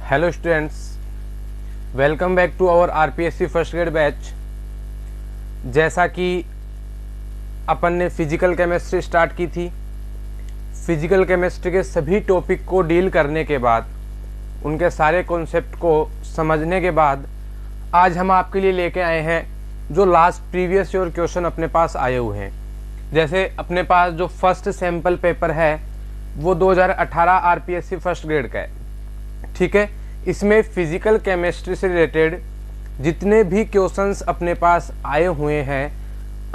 Hello students, welcome back to our RPSC first grade batch. जैसा कि अपन ने physical chemistry start की थी, फिजिकल केमिस्ट्री के सभी टॉपिक को डील करने के बाद, उनके सारे कॉन्सेप्ट को समझने के बाद आज हम आपके लिए लेके आए हैं जो लास्ट प्रीवियस ईयर क्वेश्चन अपने पास आए हुए हैं। जैसे अपने पास जो फर्स्ट सैंपल पेपर है वो 2018 आरपीएससी फर्स्ट ग्रेड का है, ठीक है। इसमें फिजिकल केमिस्ट्री से रिलेटेड जितने भी क्वेश्चंस अपने पास आए हुए हैं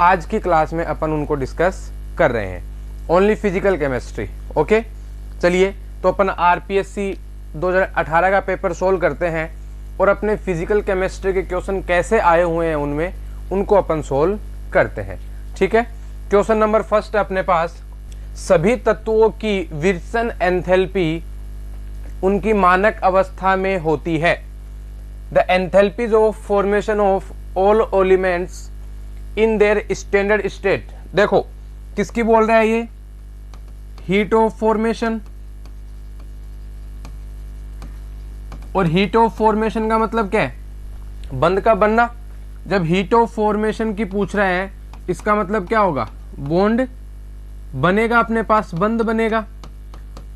आज की क्लास में अपन उनको डिस्कस कर रहे हैं, ओनली फिजिकल केमिस्ट्री। ओके, चलिए तो अपन आरपीएससी 2018 का पेपर सोल्व करते हैं और अपने फिजिकल केमिस्ट्री के क्वेश्चन कैसे आए हुए हैं उनमें उनको अपन सोल्व करते हैं, ठीक है। क्वेश्चन नंबर फर्स्ट है अपने पास, सभी तत्वों की विल्सन एंथैल्पी उनकी मानक अवस्था में होती है। The enthalpies of formation of all elements in their standard state. देखो किसकी बोल रहा है ये, हीट ऑफ फॉर्मेशन। और हीट ऑफ फॉर्मेशन का मतलब क्या है, बंद का बनना। जब हीट ऑफ फॉर्मेशन की पूछ रहे हैं इसका मतलब क्या होगा, बॉन्ड बनेगा, अपने पास बंद बनेगा।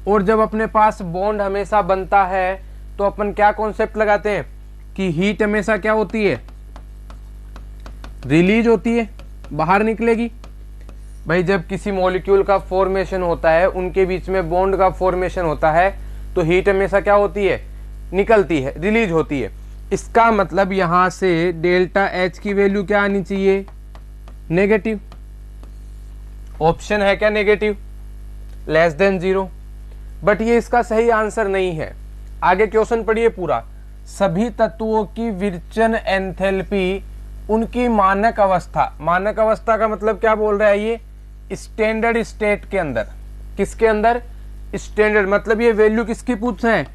और जब अपने पास बॉन्ड हमेशा बनता है तो अपन क्या कॉन्सेप्ट लगाते हैं कि हीट हमेशा क्या होती है, रिलीज होती है, बाहर निकलेगी। भाई जब किसी मॉलिक्यूल का फॉर्मेशन होता है, उनके बीच में बॉन्ड का फॉर्मेशन होता है तो हीट हमेशा क्या होती है, निकलती है, रिलीज होती है। इसका मतलब यहां से डेल्टा एच की वैल्यू क्या आनी चाहिए, नेगेटिव। ऑप्शन है क्या नेगेटिव, लेस देन 0। बट ये इसका सही आंसर नहीं है। आगे क्वेश्चन पढ़िए पूरा, सभी तत्वों की विल्सन एंथैल्पी उनकी मानक अवस्था। मानक अवस्था का मतलब क्या बोल रहा है ये, स्टैंडर्ड स्टेट के अंदर। किसके अंदर, स्टैंडर्ड, मतलब ये वैल्यू किसकी पूछ रहे हैं,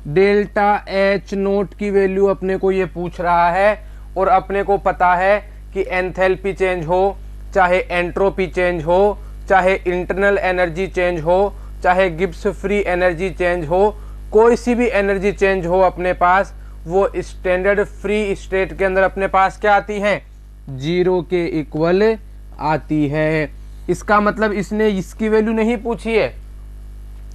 डेल्टा एच नोट की वैल्यू अपने को ये पूछ रहा है। और अपने को पता है कि एंथैल्पी चेंज हो, चाहे एंट्रोपी चेंज हो, चाहे इंटरनल एनर्जी चेंज हो, चाहे गिब्स फ्री एनर्जी चेंज हो, कोई सी भी एनर्जी चेंज हो अपने पास, वो स्टैंडर्ड फ्री स्टेट के अंदर अपने पास क्या आती है, 0 के इक्वल आती है। इसका मतलब इसने इसकी वैल्यू नहीं पूछी है,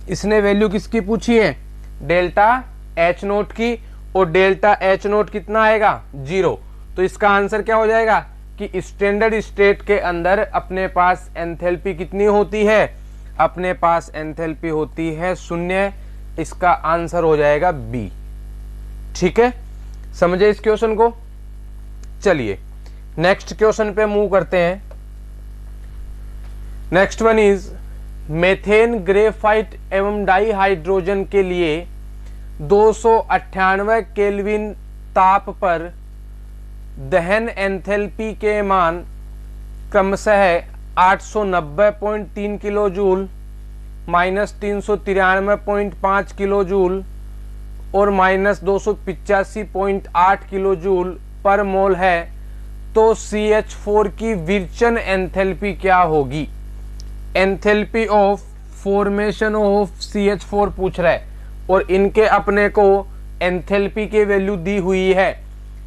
इसने वैल्यू किसकी पूछी है, डेल्टा एच नोट की। और डेल्टा एच नोट कितना आएगा, 0। तो इसका आंसर क्या हो जाएगा कि स्टैंडर्ड स्टेट के अंदर अपने पास एंथैल्पी कितनी होती है, अपने पास एंथैल्पी होती है 0। इसका आंसर हो जाएगा बी, ठीक है। समझे इस क्वेश्चन को। चलिए नेक्स्ट क्वेश्चन पे मूव करते हैं। Next one is, methane graphite एवं डाइहाइड्रोजन के लिए 298 केल्विन ताप पर दहन एंथैल्पी के मान क्रमशः 890.3 किलो जूल, -393.5 किलो जूल और -285.8 किलो जूल पर मोल है, तो CH4 की विल्सन एंथैल्पी क्या होगी। Enthalpy of formation of CH4 पूछ रहा है और इनके अपने को एंथैल्पी की वैल्यू दी हुई है।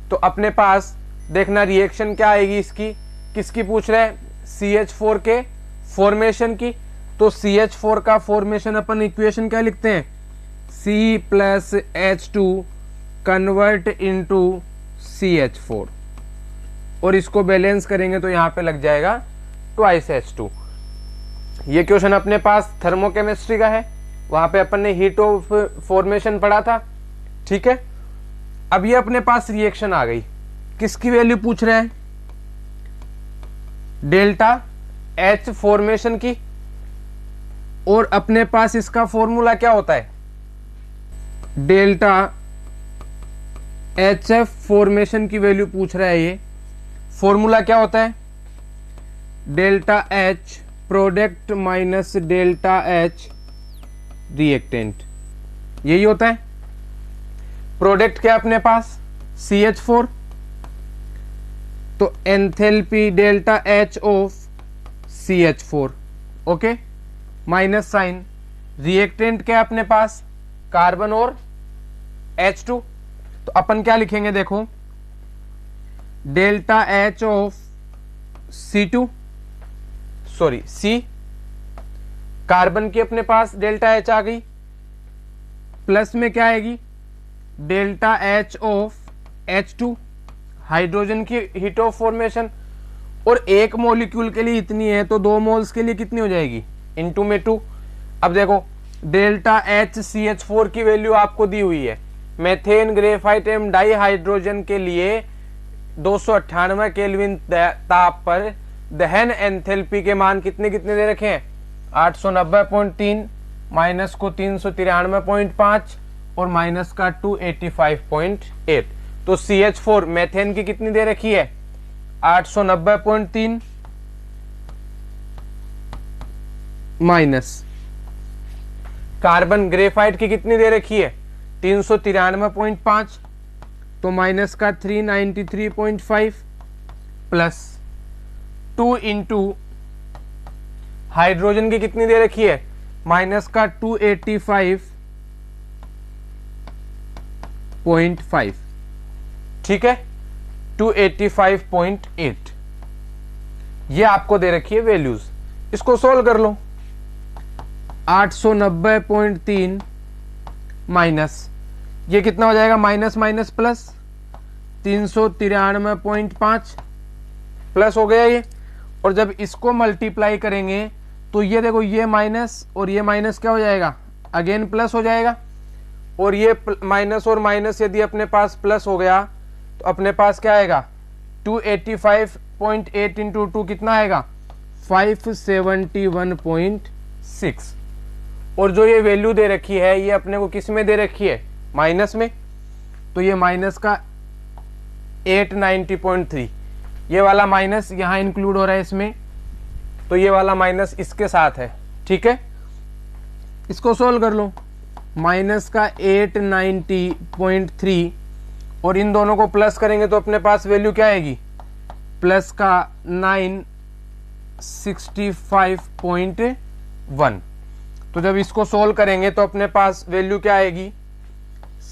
तो अपने पास देखना रिएक्शन क्या आएगी इसकी, किसकी पूछ रहा है, CH4 के फॉर्मेशन की। तो CH4 का फॉर्मेशन अपन इक्वेशन क्या लिखते हैं, C+H2 कन्वर्ट इनटू CH4। और इसको बैलेंस करेंगे तो यहां पे लग जाएगा ट्वाइस H2। ये क्वेश्चन अपने पास थर्मोकेमिस्ट्री का है, वहां पे अपन ने हीट ऑफ फॉर्मेशन पढ़ा था, ठीक है। अब ये अपने पास रिएक्शन आ गई, किसकी वैल्यू पूछ रहे हैं, डेल्टा एच फॉर्मेशन की। और अपने पास इसका फॉर्मूला क्या होता है, डेल्टा एच एफ फॉर्मेशन की वैल्यू पूछ रहा है। ये फॉर्मूला क्या होता है, delta H product minus delta H reactant, यही होता है। प्रोडक्ट क्या अपने पास, CH4, तो enthalpy delta H of CH4, okay, minus sign. Reactant क्या अपने पास, कार्बन और H2, तो अपन क्या लिखेंगे देखो, delta H of C2, sorry C, carbon की अपने पास डेल्टा H आ गई, प्लस में क्या आएगी, delta H of H2, hydrogen की हीट ऑफ फॉर्मेशन, और एक मॉलिक्यूल के लिए इतनी है तो 2 मोल्स के लिए कितनी हो जाएगी, इनटू में 2। अब देखो डेल्टा HCH4 की वैल्यू आपको दी हुई है, मेथेन ग्रेफाइट एवं डाई हाइड्रोजन के लिए 298 केल्विन ताप पर दहन एंथैल्पी के मान कितने कितने दे रखे हैं, 890.3, माइनस को 393.5 और माइनस का 285.8। तो CH4 मेथेन की कितनी दे रखी है, 890.3 माइनस कार्बन ग्रेफाइट की कितनी दे रखी है, 393.5, तो माइनस का 393.5 प्लस 2 इंटू हाइड्रोजन की कितनी दे रखी है, माइनस का 285.5, ठीक है, 285.8, ये आपको दे रखी है वैल्यूज। इसको सोल्व कर लो, 890.3 माइनस ये कितना हो जाएगा, माइनस माइनस प्लस 393.5 प्लस हो गया ये, और जब इसको मल्टीप्लाई करेंगे तो ये देखो ये माइनस और ये माइनस क्या हो जाएगा, अगेन प्लस हो जाएगा, और ये माइनस और माइनस यदि अपने पास प्लस हो गया तो अपने पास क्या आएगा, 285.8 इंटू 2 कितना आएगा, 571.6, और जो ये वैल्यू दे रखी है ये अपने को किस में दे रखी है, माइनस में, तो ये माइनस का 890.3, ये वाला माइनस यहाँ इंक्लूड हो रहा है इसमें, तो ये वाला माइनस इसके साथ है, ठीक है। इसको सोल्व कर लो, माइनस का 890.3 और इन दोनों को प्लस करेंगे तो अपने पास वैल्यू क्या आएगी, प्लस का 965.1, तो जब इसको सोल्व करेंगे तो अपने पास वैल्यू क्या आएगी,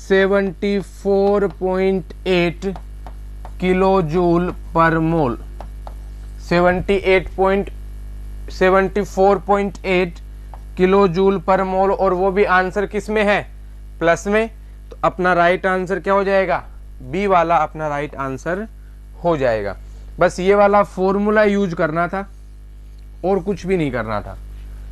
74.8 किलो जूल पर मोल, 74.8 किलो जूल पर मोल, और वो भी आंसर किस में है, प्लस में, तो अपना राइट आंसर क्या हो जाएगा, बी वाला अपना राइट आंसर हो जाएगा। बस ये वाला फॉर्मूला यूज करना था और कुछ भी नहीं करना था।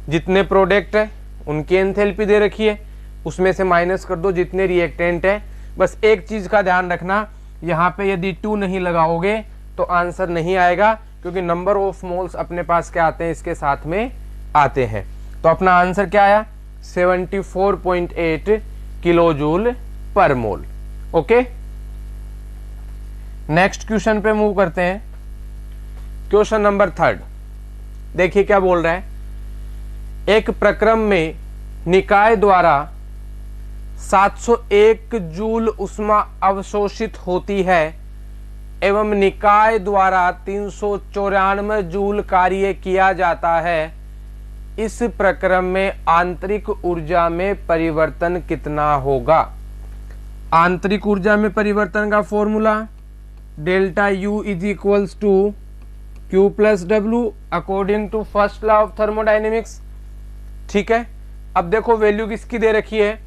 जितने प्रोडक्ट है उनकी एंथैल्पी दे रखी है, उसमें से माइनस कर दो जितने रिएक्टेंट है। बस एक चीज का ध्यान रखना, यहाँ पे यदि 2 नहीं लगाओगे तो आंसर नहीं आएगा, क्योंकि नंबर ऑफ मोल्स अपने पास क्या आते हैं, इसके साथ में आते हैं। तो अपना आंसर क्या आया, 74.8 किलो जूल पर मोल। ओके, नेक्स्ट क्वेश्चन पे मूव करते हैं। क्वेश्चन नंबर 3, देखिए क्या बोल रहा है। एक प्रक्रम में निकाय द्वारा 701 जूल उष्मा अवशोषित होती है एवं निकाय द्वारा 394 जूल कार्य किया जाता है। इस प्रक्रम में आंतरिक ऊर्जा में परिवर्तन कितना होगा। आंतरिक ऊर्जा में परिवर्तन का formula delta U is equals to Q plus W according to first law of thermodynamics. ठीक है, अब देखो वैल्यू किसकी दे रखी है।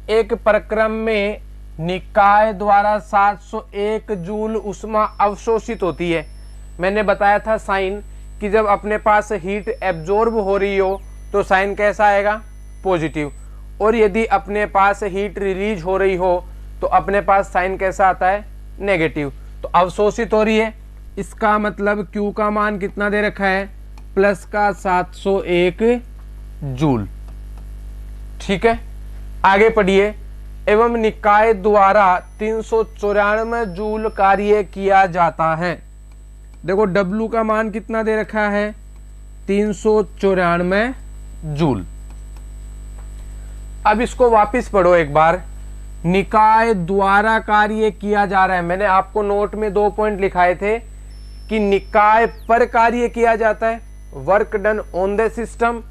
एक प्रक्रम में निकाय द्वारा 701 जूल उष्मा अवशोषित होती है। मैंने बताया था साइन कि जब अपने पास हीट एब्जॉर्ब हो रही हो तो साइन कैसा आएगा, पॉजिटिव, और यदि अपने पास हीट रिलीज हो रही हो तो अपने पास साइन कैसा आता है, नेगेटिव। तो अवशोषित हो रही है, इसका मतलब Q का मान कितना दे रखा है, प्लस का 701 जूल। ठीक है, आगे पढ़िए। एवं निकाय द्वारा 394 जूल कार्य किया जाता है। देखो W का मान कितना दे रखा है, 394 जूल। अब इसको वापस पढ़ो एक बार। निकाय द्वारा कार्य किया जा रहा है। मैंने आपको नोट में 2 पॉइंट लिखाए थे कि निकाय पर कार्य किया जाता है, work done on the system,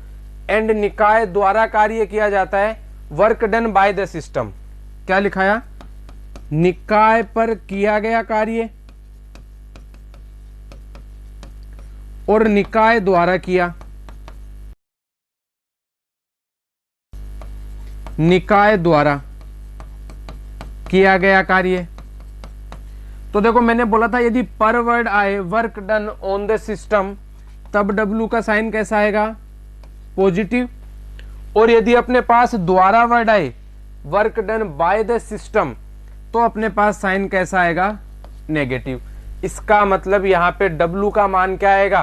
and निकाय द्वारा कार्य किया जाता है, work done by the system. क्या लिखाया, निकाय पर किया गया कार्य और निकाय द्वारा किया, निकाय द्वारा किया गया कार्य। तो देखो मैंने बोला था यदि पर वर्ड आए work done on the system, तब W का साइन कैसा आएगा, पॉजिटिव। और यदि अपने पास द्वारा वर्ड आए work done by the system, तो अपने पास साइन कैसा आएगा, नेगेटिव। इसका मतलब यहाँ पे W का मान क्या आएगा,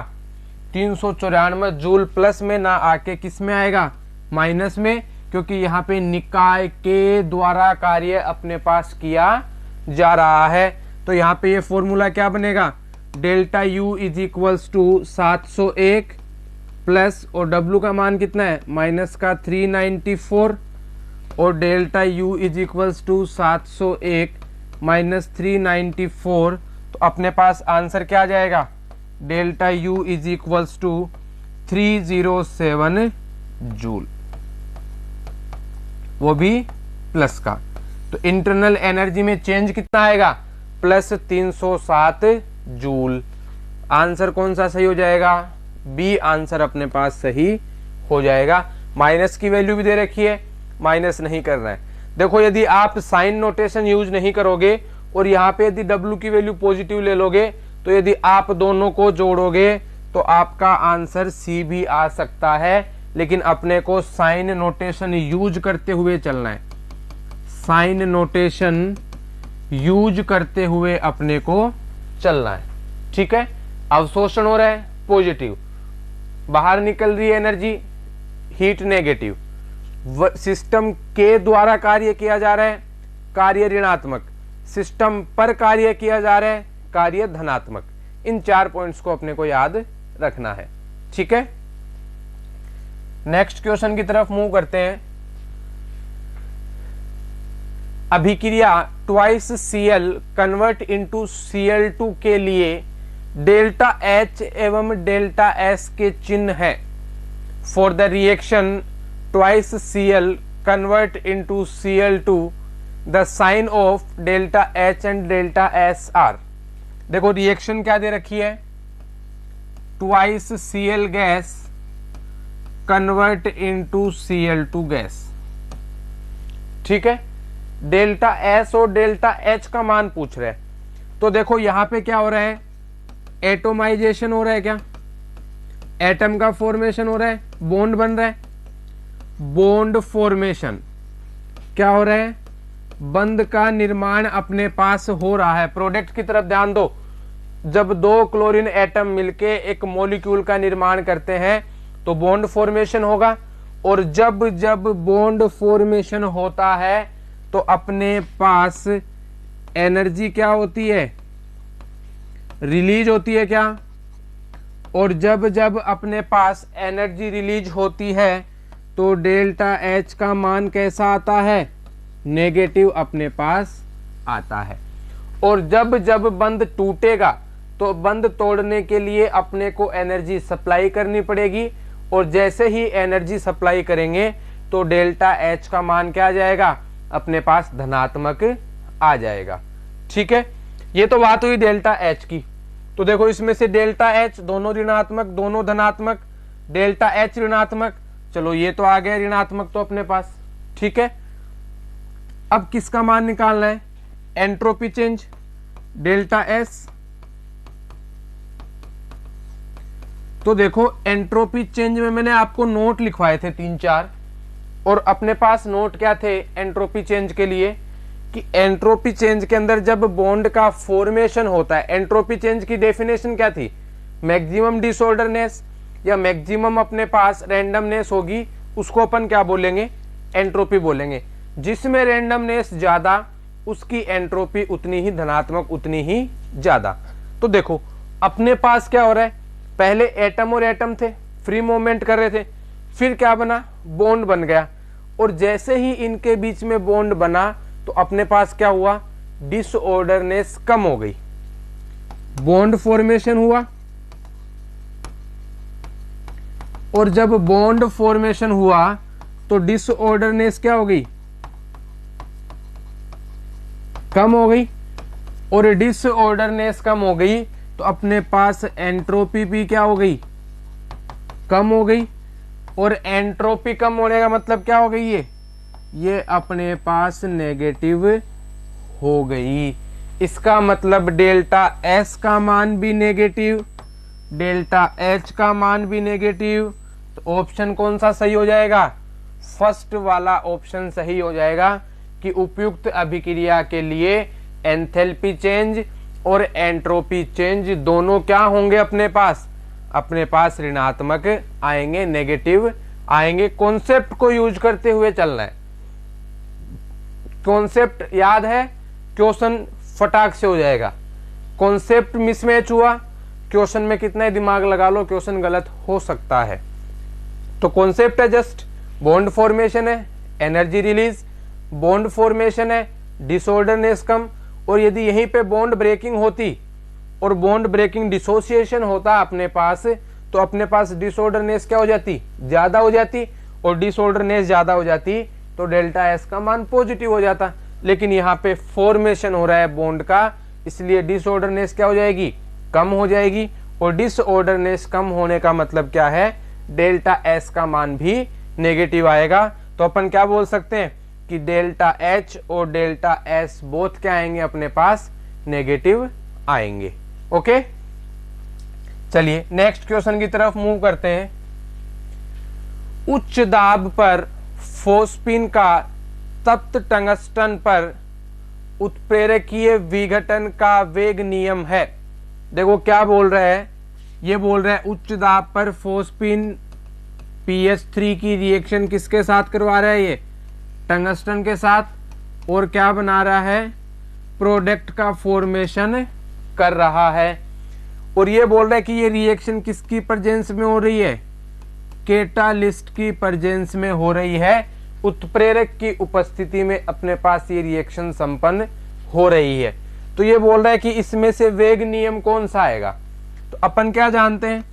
394 जूल प्लस में ना आके किस में आएगा, माइनस में, क्योंकि यहाँ पे निकाय के द्वारा कार्य अपने पास किया जा रहा है। तो यहाँ पे ये फॉर्मूला क्या बनेगा, delta U is equals to 701 plus, और W का मान कितना है, माइनस का 394, और delta U is equals to 701 minus 394, तो अपने पास आंसर क्या आ जाएगा, delta U is equals to 307 joule, वो भी प्लस का। तो इंटरनल एनर्जी में चेंज कितना आएगा, प्लस 307 जूल। आंसर कौन सा सही हो जाएगा, बी आंसर अपने पास सही हो जाएगा। माइनस की वैल्यू भी दे रखी है, माइनस नहीं करना है। देखो यदि आप साइन नोटेशन यूज नहीं करोगे और यहाँ पे यदि W की वैल्यू पॉजिटिव ले लोगे, तो यदि आप दोनों को जोड़ोगे तो आपका आंसर सी भी आ सकता है, लेकिन अपने को साइन नोटेशन यूज करते हुए चलना है, साइन नोटेशन यूज करते हुए अपने को चलना है। ठीक है, अवशोषण हो रहा है पॉजिटिव, बाहर निकल रही है एनर्जी हीट नेगेटिव, सिस्टम के द्वारा कार्य किया जा रहा है कार्य ऋणात्मक, सिस्टम पर कार्य किया जा रहा है कार्य धनात्मक। इन 4 पॉइंट्स को अपने को याद रखना है। ठीक है, नेक्स्ट क्वेश्चन की तरफ मूव करते हैं। अभिक्रिया twice Cl convert into Cl2 के लिए डेल्टा H एवं डेल्टा S के चिन्ह है। For the reaction twice Cl convert into Cl2 the sign of delta H and delta S are. देखो रिएक्शन क्या दे रखी है, twice Cl gas convert into Cl2 gas. ठीक है, डेल्टा S और डेल्टा H का मान पूछ रहे हैं। तो देखो यहां पे क्या हो रहा है, एटोमाइजेशन हो रहा है, क्या एटम का फॉर्मेशन हो रहा है, बॉन्ड बन रहा है, बॉन्ड फॉर्मेशन क्या हो रहा है, बंध का निर्माण अपने पास हो रहा है। प्रोडक्ट की तरफ ध्यान दो, जब 2 क्लोरीन एटम मिलके एक मॉलिक्यूल का निर्माण करते हैं तो बॉन्ड फॉर्मेशन होगा, और जब जब बॉन्ड फॉर्मेशन होता है तो अपने पास एनर्जी क्या होती है, रिलीज होती है क्या, और जब जब अपने पास एनर्जी रिलीज होती है तो डेल्टा H का मान कैसा आता है, नेगेटिव अपने पास आता है। और जब जब बंध टूटेगा तो बंध तोड़ने के लिए अपने को एनर्जी सप्लाई करनी पड़ेगी, और जैसे ही एनर्जी सप्लाई करेंगे तो डेल्टा H का मान क्या आ जाएगा, अपने पास धनात्मक आ जाएगा। ठीक है, ये तो बात हुई डेल्टा H की। तो देखो इसमें से डेल्टा H दोनों ऋणात्मक दोनों धनात्मक, डेल्टा H ऋणात्मक, चलो ये तो आ गया ऋणात्मक तो अपने पास। ठीक है, अब किसका मान निकालना है, एंट्रोपी चेंज डेल्टा S। तो देखो एंट्रोपी चेंज में मैंने आपको नोट लिखवाए थे 3-4, और अपने पास नोट क्या थे एंट्रोपी चेंज के लिए, कि एंट्रोपी चेंज के अंदर जब बॉन्ड का फॉर्मेशन होता है, एंट्रोपी चेंज की डेफिनेशन क्या थी, मैक्सिमम डिसऑर्डरनेस या मैक्सिमम अपने पास रैंडमनेस होगी, उसको अपन क्या बोलेंगे, एंट्रोपी बोलेंगे। जिसमें रैंडमनेस ज्यादा उसकी एंट्रोपी उतनी ही धनात्मक, उतनी ही ज्यादा। तो देखो अपने पास क्या हो रहा है, पहले एटम और एटम थे, फ्री मूवमेंट कर रहे थे, फिर क्या बना, बॉन्ड बन गया, और जैसे ही इनके बीच में बॉन्ड बना तो अपने पास क्या हुआ, डिसऑर्डरनेस कम हो गई, बॉन्ड फॉर्मेशन हुआ, और जब बॉन्ड फॉर्मेशन हुआ तो डिसऑर्डरनेस क्या हो गई, कम हो गई और डिसऑर्डरनेस कम हो गई, तो अपने पास एंट्रोपी भी क्या हो गई, कम हो गई। और एंट्रोपी कम होने का मतलब क्या हो गई, ये अपने पास नेगेटिव हो गई। इसका मतलब डेल्टा एस का मान भी नेगेटिव, डेल्टा एच का मान भी नेगेटिव। तो ऑप्शन कौन सा सही हो जाएगा, फर्स्ट वाला ऑप्शन सही हो जाएगा कि उपयुक्त अभिक्रिया के लिए एंथैल्पी चेंज और एंट्रोपी चेंज दोनों क्या होंगे अपने पास ऋणात्मक आएंगे, नेगेटिव आएंगे। कॉन्सेप्ट को यूज करते हुए चलना है, कॉन्सेप्ट याद है, क्वेश्चन फटाक से हो जाएगा। कॉन्सेप्ट मिसमैच हुआ, क्वेश्चन में कितना ही दिमाग लगा लो क्वेश्चन गलत हो सकता है। तो कॉन्सेप्ट है जस्ट बॉन्ड फॉर्मेशन है, एनर्जी रिलीज, बॉन्ड फॉर्मेशन है, डिसऑर्डरनेस कम। और यदि यहीं पे बॉन्ड ब्रेकिंग होती और बॉन्ड ब्रेकिंग डिसोसिएशन होता अपने पास, तो अपने पास डिसऑर्डरनेस क्या हो जाती, ज्यादा हो जाती, और डिसऑर्डरनेस ज्यादा हो जाती तो डेल्टा एस का मान पॉजिटिव हो जाता। लेकिन यहाँ पे फॉर्मेशन हो रहा है बॉन्ड का, इसलिए डिसऑर्डरनेस क्या हो जाएगी, कम हो जाएगी। और डिसऑर्डरनेस कम होने का मतलब क्या है, डेल्टा एस का मान भी नेगेटिव आएगा। तो अपन क्या बोल सकते हैं कि डेल्टा एच और डेल्टा एस बोथ क्या आएंगे अपने पास, नेगेटिव आएंगे। ओके, चलिए नेक्स्ट क्वेश्चन की तरफ मूव करते हैं। उच्च दाब पर फोस्फिन का तप्त टंगस्टन पर उत्प्रेरकीय विघटन का वेग नियम है। देखो क्या बोल रहा है, ये बोल रहा है उच्च दाब पर फोस्फिन PH3 की रिएक्शन किसके साथ करवा रहा है, ये टंगस्टन के साथ, और क्या बना रहा है, प्रोडक्ट का फॉर्मेशन कर रहा है। और ये बोल रहा है कि ये रिएक्शन किसकी प्रेजेंस में हो रही है, कैटालिस्ट की प्रेजेंस में हो रही है। उत्प्रेरक की उपस्थिति में अपने पास ये रिएक्शन संपन्न हो रही है। तो ये बोल रहा है कि इसमें से वेग नियम कौन सा आएगा। तो अपन क्या जानते हैं,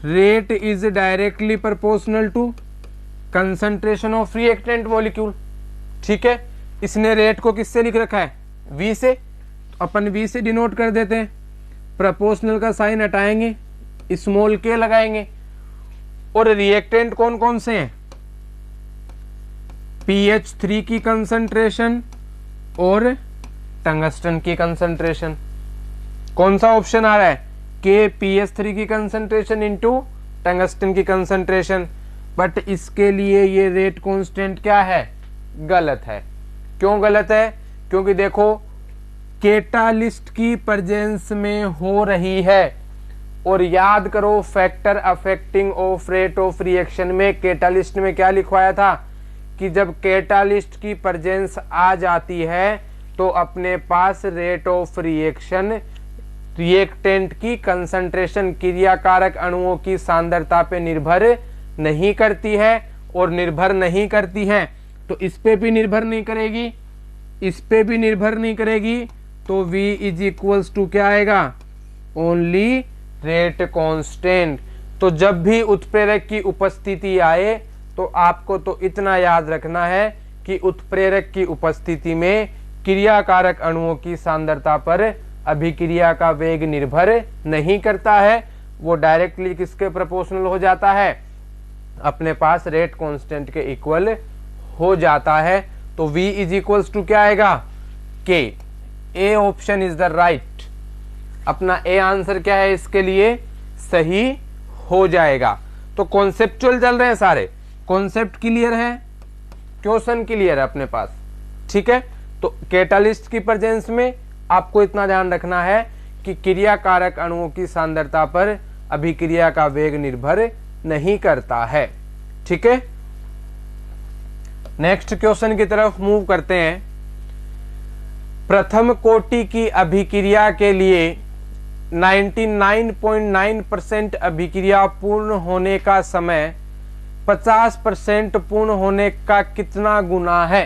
rate is directly proportional to concentration of reactant molecule. ठीक है, इसने रेट को किससे लिख रखा है, V से, तो अपन V से डिनोट कर देते हैं। प्रोपोर्शनल का साइन हटाएंगे, स्मॉल k लगाएंगे। और रिएक्टेंट कौन कौन से हैं, PH3 की कंसंट्रेशन और टंगस्टन की कंसंट्रेशन। कौन सा ऑप्शन आ रहा है, K PH3 की कंसंट्रेशन इंटू टंगस्टन की कंसंट्रेशन। बट इसके लिए ये रेट कांस्टेंट क्या है, गलत है। क्यों गलत है, क्योंकि देखो कैटालिस्ट की प्रेजेंस में हो रही है। और याद करो factor affecting of rate of reaction में कैटालिस्ट में क्या लिखवाया था कि जब कैटालिस्ट की प्रेजेंस आ जाती है तो अपने पास रेट ऑफ रिएक्शन रिएक्टेंट की कंसंट्रेशन क्रियाकारक अणुओं की सांद्रता पे निर्भर नहीं करती है। और निर्भर नहीं करती है तो इस पे भी निर्भर नहीं करेगी, इस पे भी निर्भर नहीं करेगी। तो V इज इक्वल्स टू क्या आएगा, ओनली रेट कांस्टेंट। तो जब भी उत्प्रेरक की उपस्थिति आए तो आपको तो इतना याद रखना है कि उत्प्रेरक की उपस्थिति में क्रियाकारक अणुओं की सांद्रता पर अभिक्रिया का वेग निर्भर नहीं करता है, वो डायरेक्टली किसके प्रोपोर्शनल हो जाता है, अपने पास रेट कांस्टेंट के इक्वल हो जाता है। तो V इज इक्वल्स टू क्या आएगा, K। A option is the right, अपना ए आंसर क्या है इसके लिए, सही हो जाएगा। तो कॉन्सेप्चुअल चल रहे हैं सारे, कॉन्सेप्ट क्लियर है, क्वेश्चन क्लियर है अपने पास। ठीक है, तो कैटालिस्ट की प्रेजेंस में आपको इतना ध्यान रखना है कि क्रियाकारक अणुओं की सांद्रता पर अभिक्रिया का वेग निर्भर नहीं करता है। ठीक है, नेक्स्ट क्वेश्चन की तरफ मूव करते हैं। प्रथम कोटि की अभिक्रिया के लिए 99.9% अभिक्रिया पूर्ण होने का समय 50% पूर्ण होने का कितना गुना है,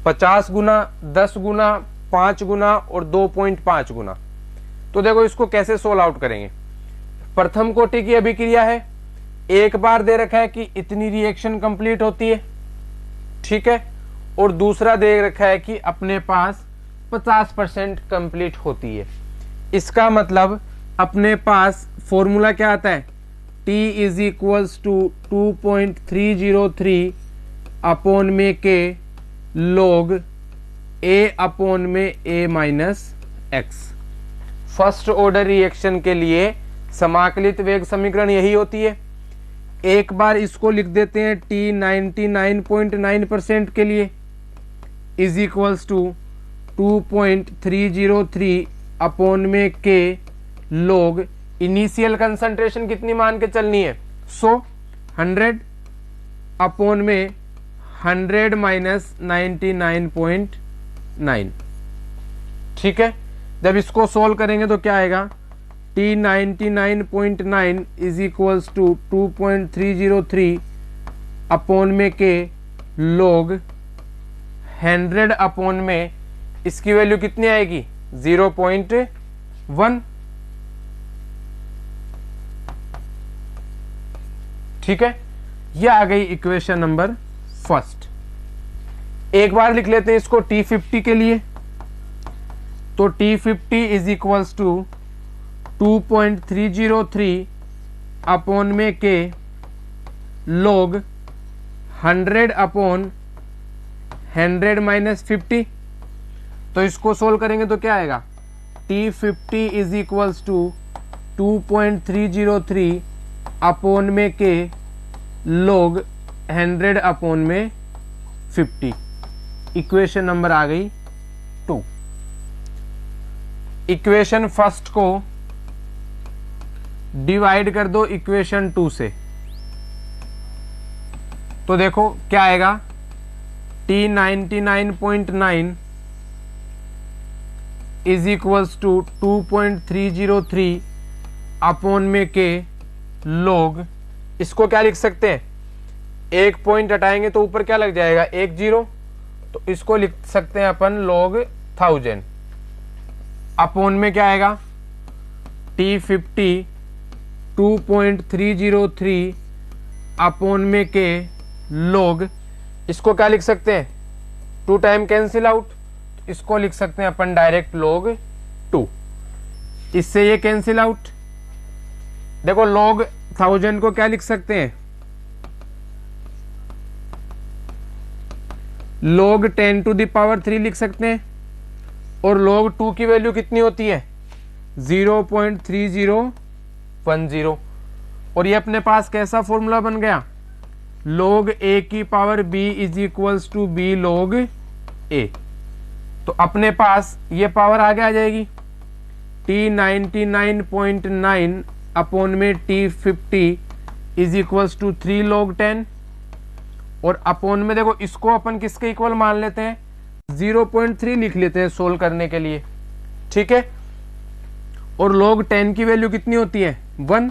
50 गुना, 10 गुना, 5 गुना और 2.5 गुना। तो देखो इसको कैसे सोल्व आउट करेंगे। प्रथम कोटि की अभिक्रिया है, एक बार दे रखा है कि इतनी रिएक्शन कंप्लीट होती है, ठीक है, और दूसरा दे रखा है कि अपने पास 50% कंप्लीट होती है। इसका मतलब अपने पास फॉर्मूला क्या आता है, T is equals to 2.303 upon में के log A अपॉन में A minus x. First order reaction के लिए समाकलित वेग समीकरण यही होती है। एक बार इसको लिख देते हैं T 99.9% के लिए इज इक्वल्स टू 2.303 अपॉन में के log इनिशियल कंसंट्रेशन कितनी मान के चलनी है, 100 अपॉन में 100 माइनस 99.9। ठीक है, जब इसको सोल्व करेंगे तो क्या आएगा, T 99.9 is equals to 2.303 upon में के log 100 अपॉन में इसकी वैल्यू कितनी आएगी, 0.1। ठीक है, यह आ गई इक्वेशन नंबर फर्स्ट। एक बार लिख लेते हैं इसको T50 के लिए, तो T50 is equals to 2.303 upon में के log 100 अपॉन 100 माइनस 50। तो इसको सोल्व करेंगे तो क्या आएगा, T50 is equals to 2.303 upon में के log 100 अपॉन में 50। इक्वेशन नंबर आ गई 2। इक्वेशन फर्स्ट को डिवाइड कर दो इक्वेशन 2 से, तो देखो क्या आएगा, T 99.9 is equals to 2.303 upon में के log, इसको क्या लिख सकते हैं, एक पॉइंट हटाएंगे तो ऊपर क्या लग जाएगा, 1 0, तो इसको लिख सकते हैं अपन log 1000 अपॉन में क्या आएगा, T50 2.303 अपॉन में के log, इसको क्या लिख सकते हैं, 2 टाइम कैंसिल आउट, इसको लिख सकते हैं अपन डायरेक्ट log 2। इससे ये कैंसिल आउट, देखो log 1000 को क्या लिख सकते हैं, log 10 to the power 3 लिख सकते हैं, और log 2 की वैल्यू कितनी होती है, 0.3010। और ये अपने पास कैसा फॉर्मूला बन गया, log a की power b is equals to b log a। तो अपने पास ये पावर आगे आ जाएगी, T 99.9 अपॉन में T50 is equals to 3 log 10, और अपॉन में देखो इसको अपन किसके इक्वल मान लेते हैं, 0.3 लिख लेते हैं सोल्व करने के लिए। ठीक है, और log 10 की वैल्यू कितनी होती है, 1,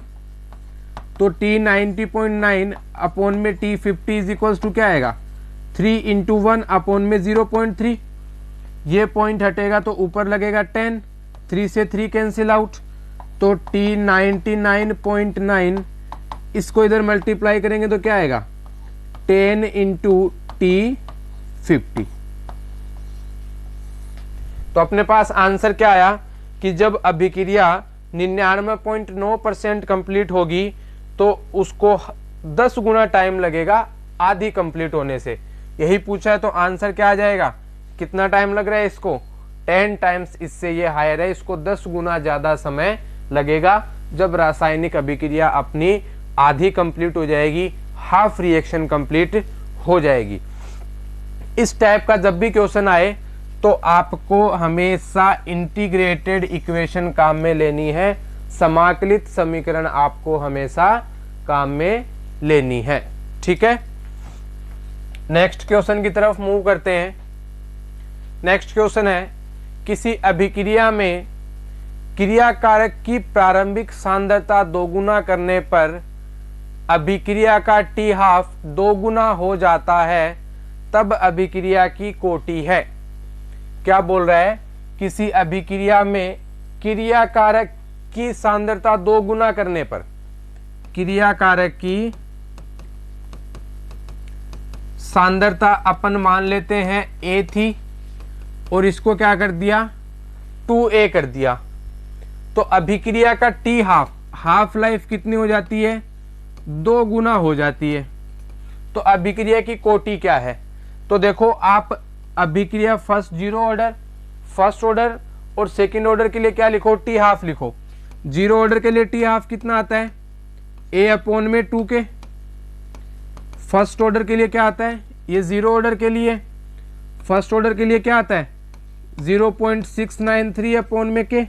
तो T 90.9 अपॉन में T50 इज इक्वल्स टू क्या आएगा, 3 इंटू 1 अपॉन में 0.3। ये पॉइंट हटेगा तो ऊपर लगेगा 10, 3 से 3 कैंसिल आउट, तो T 99.9 इसको इधर मल्टीप्लाई करेंगे तो क्या आएगा, 10 इंटू T50। तो अपने पास आंसर क्या आया कि जब अभिक्रिया 99.9% कंप्लीट होगी तो उसको 10 गुना टाइम लगेगा आधी कंप्लीट होने से। यही पूछा है, तो आंसर क्या आ जाएगा, कितना टाइम लग रहा है इसको, 10 टाइम्स इससे ये हायर है, इसको 10 गुना ज्यादा समय लगेगा जब रासायनिक अभिक्रिया अपनी आधी कंप्लीट हो जाएगी, हाफ रिएक्शन कंप्लीट हो जाएगी। इस टाइप का जब भी क्वेश्चन आए तो आपको हमेशा इंटीग्रेटेड इक्वेशन काम में लेनी है, समाकलित समीकरण आपको हमेशा काम में लेनी है। ठीक है, नेक्स्ट क्वेश्चन की तरफ मूव करते हैं। नेक्स्ट क्वेश्चन है, किसी अभिक्रिया में क्रिया कारक की प्रारंभिक सांद्रता दोगुना करने पर अभिक्रिया का टी हाफ दोगुना हो जाता है, तब अभिक्रिया की कोटि है। क्या बोल रहा है, किसी अभिक्रिया में क्रिया कारक की सांद्रता दोगुना करने पर, क्रिया कारक की सांद्रता अपन मान लेते हैं A थी, और इसको क्या कर दिया 2a कर दिया, तो अभिक्रिया का टी हाफ लाइफ कितनी हो जाती है 2 गुना हो जाती है। तो अभिक्रिया की कोटि क्या है, तो देखो आप अभिक्रिया फर्स्ट ऑर्डर और सेकंड ऑर्डर के लिए क्या लिखो टी हाफ लिखो। जीरो ऑर्डर के लिए टी हाफ कितना आता है a/2k। फर्स्ट ऑर्डर के लिए क्या आता है, ये जीरो ऑर्डर के लिए, फर्स्ट ऑर्डर के लिए क्या आता है 0.693/k,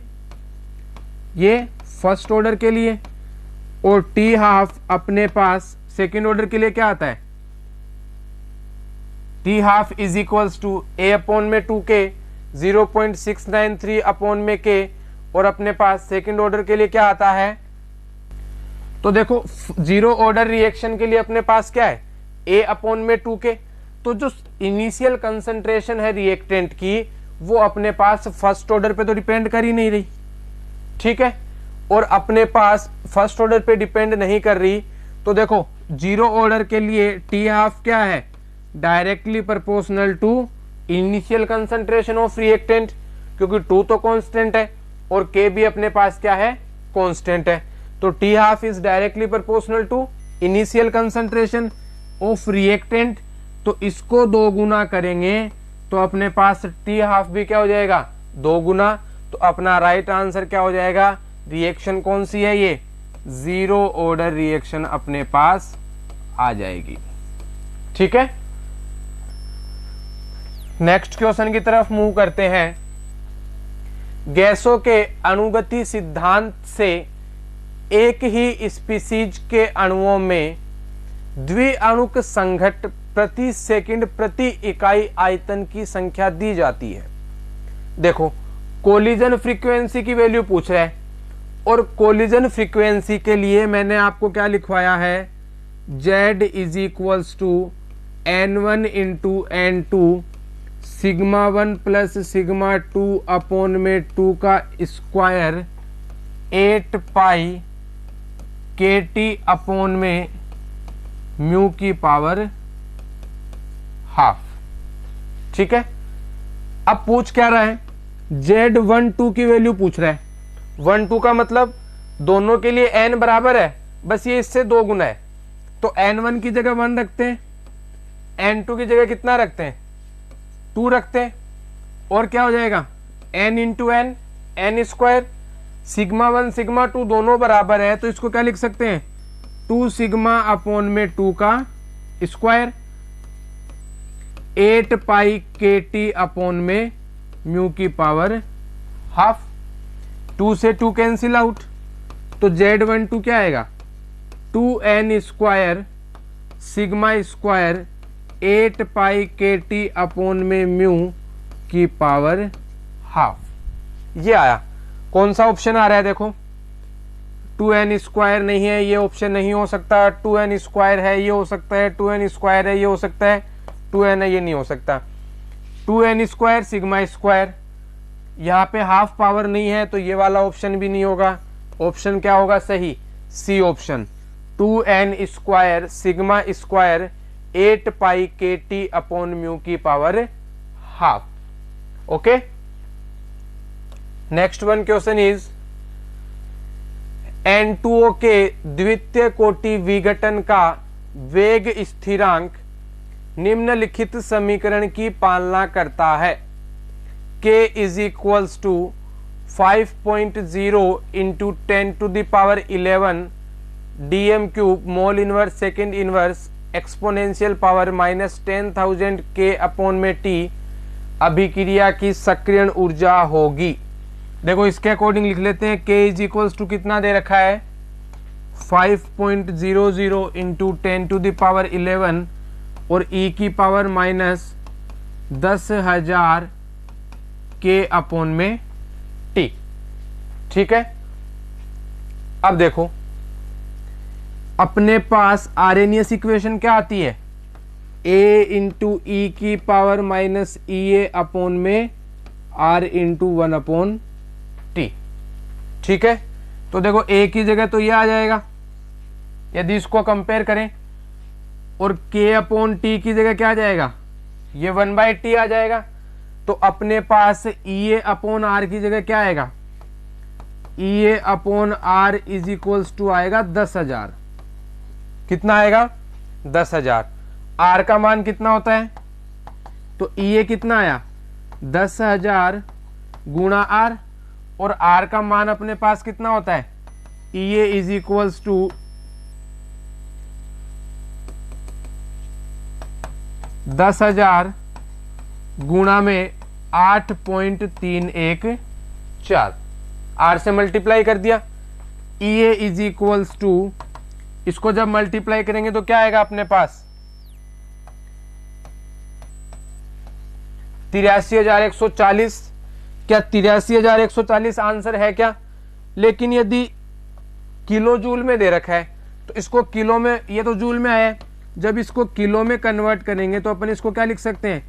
ये फर्स्ट ऑर्डर के लिए। और टी हाफ अपने पास सेकेंड ऑर्डर के लिए क्या आता है T half is equals to a/2k 0.693/k, और अपने पास सेकेंड ऑर्डर के लिए क्या आता है, तो देखो जीरो ऑर्डर रिएक्शन के लिए अपने पास क्या है a/2k। तो जो इनिशियल कंसंट्रेशन है रिएक्टेंट की वो अपने पास फर्स्ट ऑर्डर पे तो डिपेंड कर ही नहीं रही, ठीक है, और अपने पास फर्स्ट ऑर्डर पे डिपेंड नहीं कर रही। तो देखो जीरो ऑर्डर के लिए टी हाफ क्या है directly proportional to initial concentration of reactant, क्योंकि 2 तो कांस्टेंट है और k भी अपने पास क्या है कांस्टेंट है। तो T half is directly proportional to initial concentration of reactant, तो इसको 2 गुना करेंगे तो अपने पास टी हाफ भी क्या हो जाएगा 2 गुना। तो अपना राइट आंसर क्या हो जाएगा, रिएक्शन कौन सी है ये जीरो ऑर्डर रिएक्शन अपने पास आ जाएगी, ठीक है। नेक्स्ट क्वेश्चन की तरफ मूव करते हैं। गैसों के अणुगति सिद्धांत से एक ही स्पीसीज के अणुओं में द्विअणुक संघट प्रति सेकंड प्रति इकाई आयतन की संख्या दी जाती है। देखो कोलिजन फ्रीक्वेंसी की वैल्यू पूछ रहा है, और कोलिजन फ्रीक्वेंसी के लिए मैंने आपको क्या लिखवाया है Z is equals to N1 into N2 sigma 1 plus sigma 2/2 का स्क्वायर 8 पाई KT/में म्यू की पावर हाफ, ठीक है। अब पूछ क्या रहा है Z12 की वैल्यू पूछ रहा है। 1-2 का मतलब दोनों के लिए n बराबर है, बस ये इससे 2 गुना है, तो n1 की जगह 1 रखते हैं, n2 की जगह कितना रखते हैं 2 रखते हैं, और क्या हो जाएगा n into n n²। Sigma 1 sigma 2 दोनों बराबर है, तो इसको क्या लिख सकते हैं 2 सिग्मा/2 का स्क्वायर 8 पाई KT/में म्यू की पावर हाफ। 2 से 2 कैंसिल आउट, तो Z12 क्या आएगा 2n² सिग्मा स्क्वायर 8 पाई KT/में म्यू की पावर हाफ। ये आया। कौन सा ऑप्शन आ रहा है देखो 2n² नहीं है, ये ऑप्शन नहीं हो सकता, 2n² है ये हो सकता है, 2n² है ये हो सकता है, 2n है ये नहीं हो सकता। 2n² सिग्मा स्क्वायर, यहाँ पे हाफ पावर नहीं है तो ये वाला ऑप्शन भी नहीं होगा। ऑप्शन क्या होगा सही C option 2n² sigma square 8 pi KT/म्यू की power half. Okay, next one question is N2O के द्वितीय कोटि विघटन का वेग स्थिरांक निम्नलिखित समीकरण की पालना करता है। K is equals to 5.0 into 10⁻11 dm³ mole inverse second inverse exponential power -10,000 K/t अभिक्रिया की सक्रियण ऊर्जा होगी। देखो इसके अकॉर्डिंग लिख लेते हैं। K इज इक्वल्स टू कितना दे रखा है 5.00 इंटू 10⁻11 और e की पावर -10,000 K/t, ठीक है। अब देखो अपने पास आरएनएस इक्वेशन क्या आती है a इंटू ई की पावर -EA/में r इंटू 1/t, ठीक है। तो देखो a की जगह तो ये आ जाएगा यदि इसको कंपेयर करें, और K/t की जगह क्या आ जाएगा ये 1/t आ जाएगा। तो अपने पास EA अपॉन आर की जगह क्या आएगा, EA upon R is equals to आएगा 10,000। कितना आएगा, 10,000। आर का मान कितना होता है, तो EA कितना आया 10,000 गुणा आर, और आर का मान अपने पास कितना होता है, EA इज इक्वल्स टू 10,000 गुणा में 8.314, आर से मल्टीप्लाई कर दिया। EA इज इक्वल्स टू, इसको जब मल्टीप्लाई करेंगे तो क्या आएगा अपने पास 83,140। क्या 83,140 आंसर है क्या? लेकिन यदि किलो जूल में दे रखा है तो इसको किलो में, ये तो जूल में आया है, जब इसको किलो में कन्वर्ट करेंगे तो अपन इसको क्या लिख सकते हैं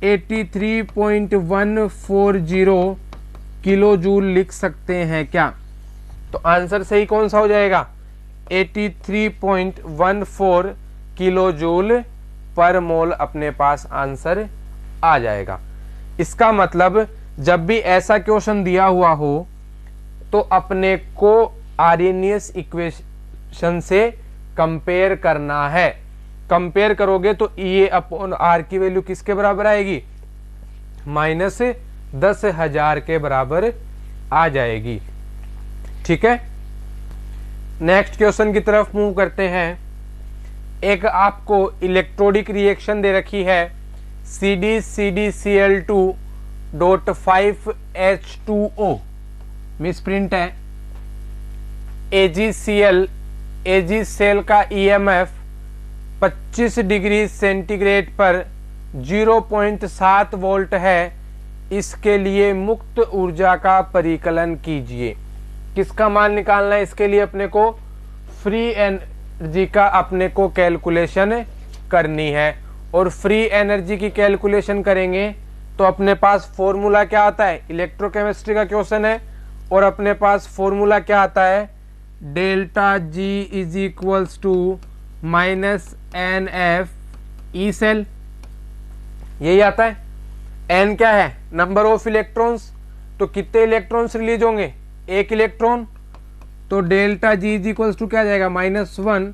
83.140 किलो जूल लिख सकते हैं क्या? तो आंसर सही कौन सा हो जाएगा 83.14 किलो जूल पर मोल अपने पास आंसर आ जाएगा। इसका मतलब जब भी ऐसा क्वेश्चन दिया हुआ हो तो अपने को आर्हेनियस इक्वेशन से कंपेयर करना है। कंपेयर करोगे तो EA अपॉन आर की वैल्यू किसके बराबर आएगी, -10,000 के बराबर आ जाएगी। ठीक है, नेक्स्ट क्वेश्चन की तरफ मूव करते हैं। एक आपको इलेक्ट्रोडिक रिएक्शन दे रखी है CdCdCl2.5H2O, मिसप्रिंट है AgCl, Ag सेल का EMF 25 डिग्री सेंटीग्रेड पर 0.7 वोल्ट है। इसके लिए मुक्त ऊर्जा का परिकलन कीजिए। किसका मान निकालना है इसके लिए अपने को, फ्री एनर्जी का अपने को कैलकुलेशन करनी है। और फ्री एनर्जी की कैलकुलेशन करेंगे तो अपने पास फॉर्मूला क्या आता है, इलेक्ट्रोकेमिस्ट्री का क्वेश्चन है, और अपने पास फॉर्मूला क्या आता है delta G is equals to -NF E cell, यही आता है। N क्या है, नंबर ऑफ इलेक्ट्रॉन्स, तो कितने इलेक्ट्रॉन्स रिलीज होंगे, एक इलेक्ट्रॉन, तो delta G is equals to क्या जाएगा -1।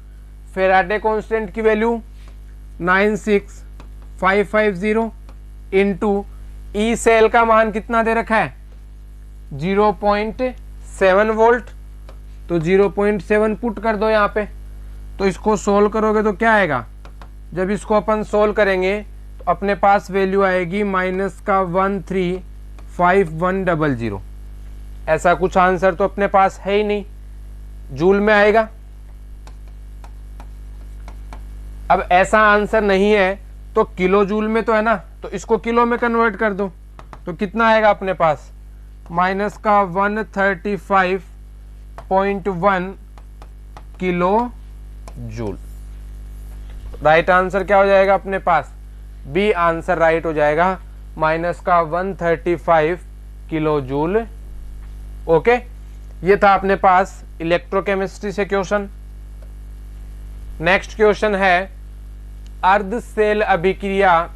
फेराडे कांस्टेंट की वैल्यू 96550 इंटू ई सेल का मान कितना दे रखा है 0.7 वोल्ट, तो 0.7 पुट कर दो यहाँ पे। तो इसको सोल्व करोगे तो क्या आएगा, जब इसको अपन सोल्व करेंगे तो अपने पास वैल्यू आएगी -135100। ऐसा कुछ आंसर तो अपने पास है ही नहीं, जूल में आएगा। अब ऐसा आंसर नहीं है तो किलो जूल में तो है ना, तो इसको किलो में कन्वर्ट कर दो तो कितना आएगा अपने पास -135.1 किलो जूल। राइट आंसर क्या हो जाएगा अपने पास, बी आंसर राइट हो जाएगा, -135 किलो जूल। ओके, ये था अपने पास इलेक्ट्रोकेमिस्ट्री से क्वेश्चन। नेक्स्ट क्वेश्चन है अर्ध सेल अभिक्रिया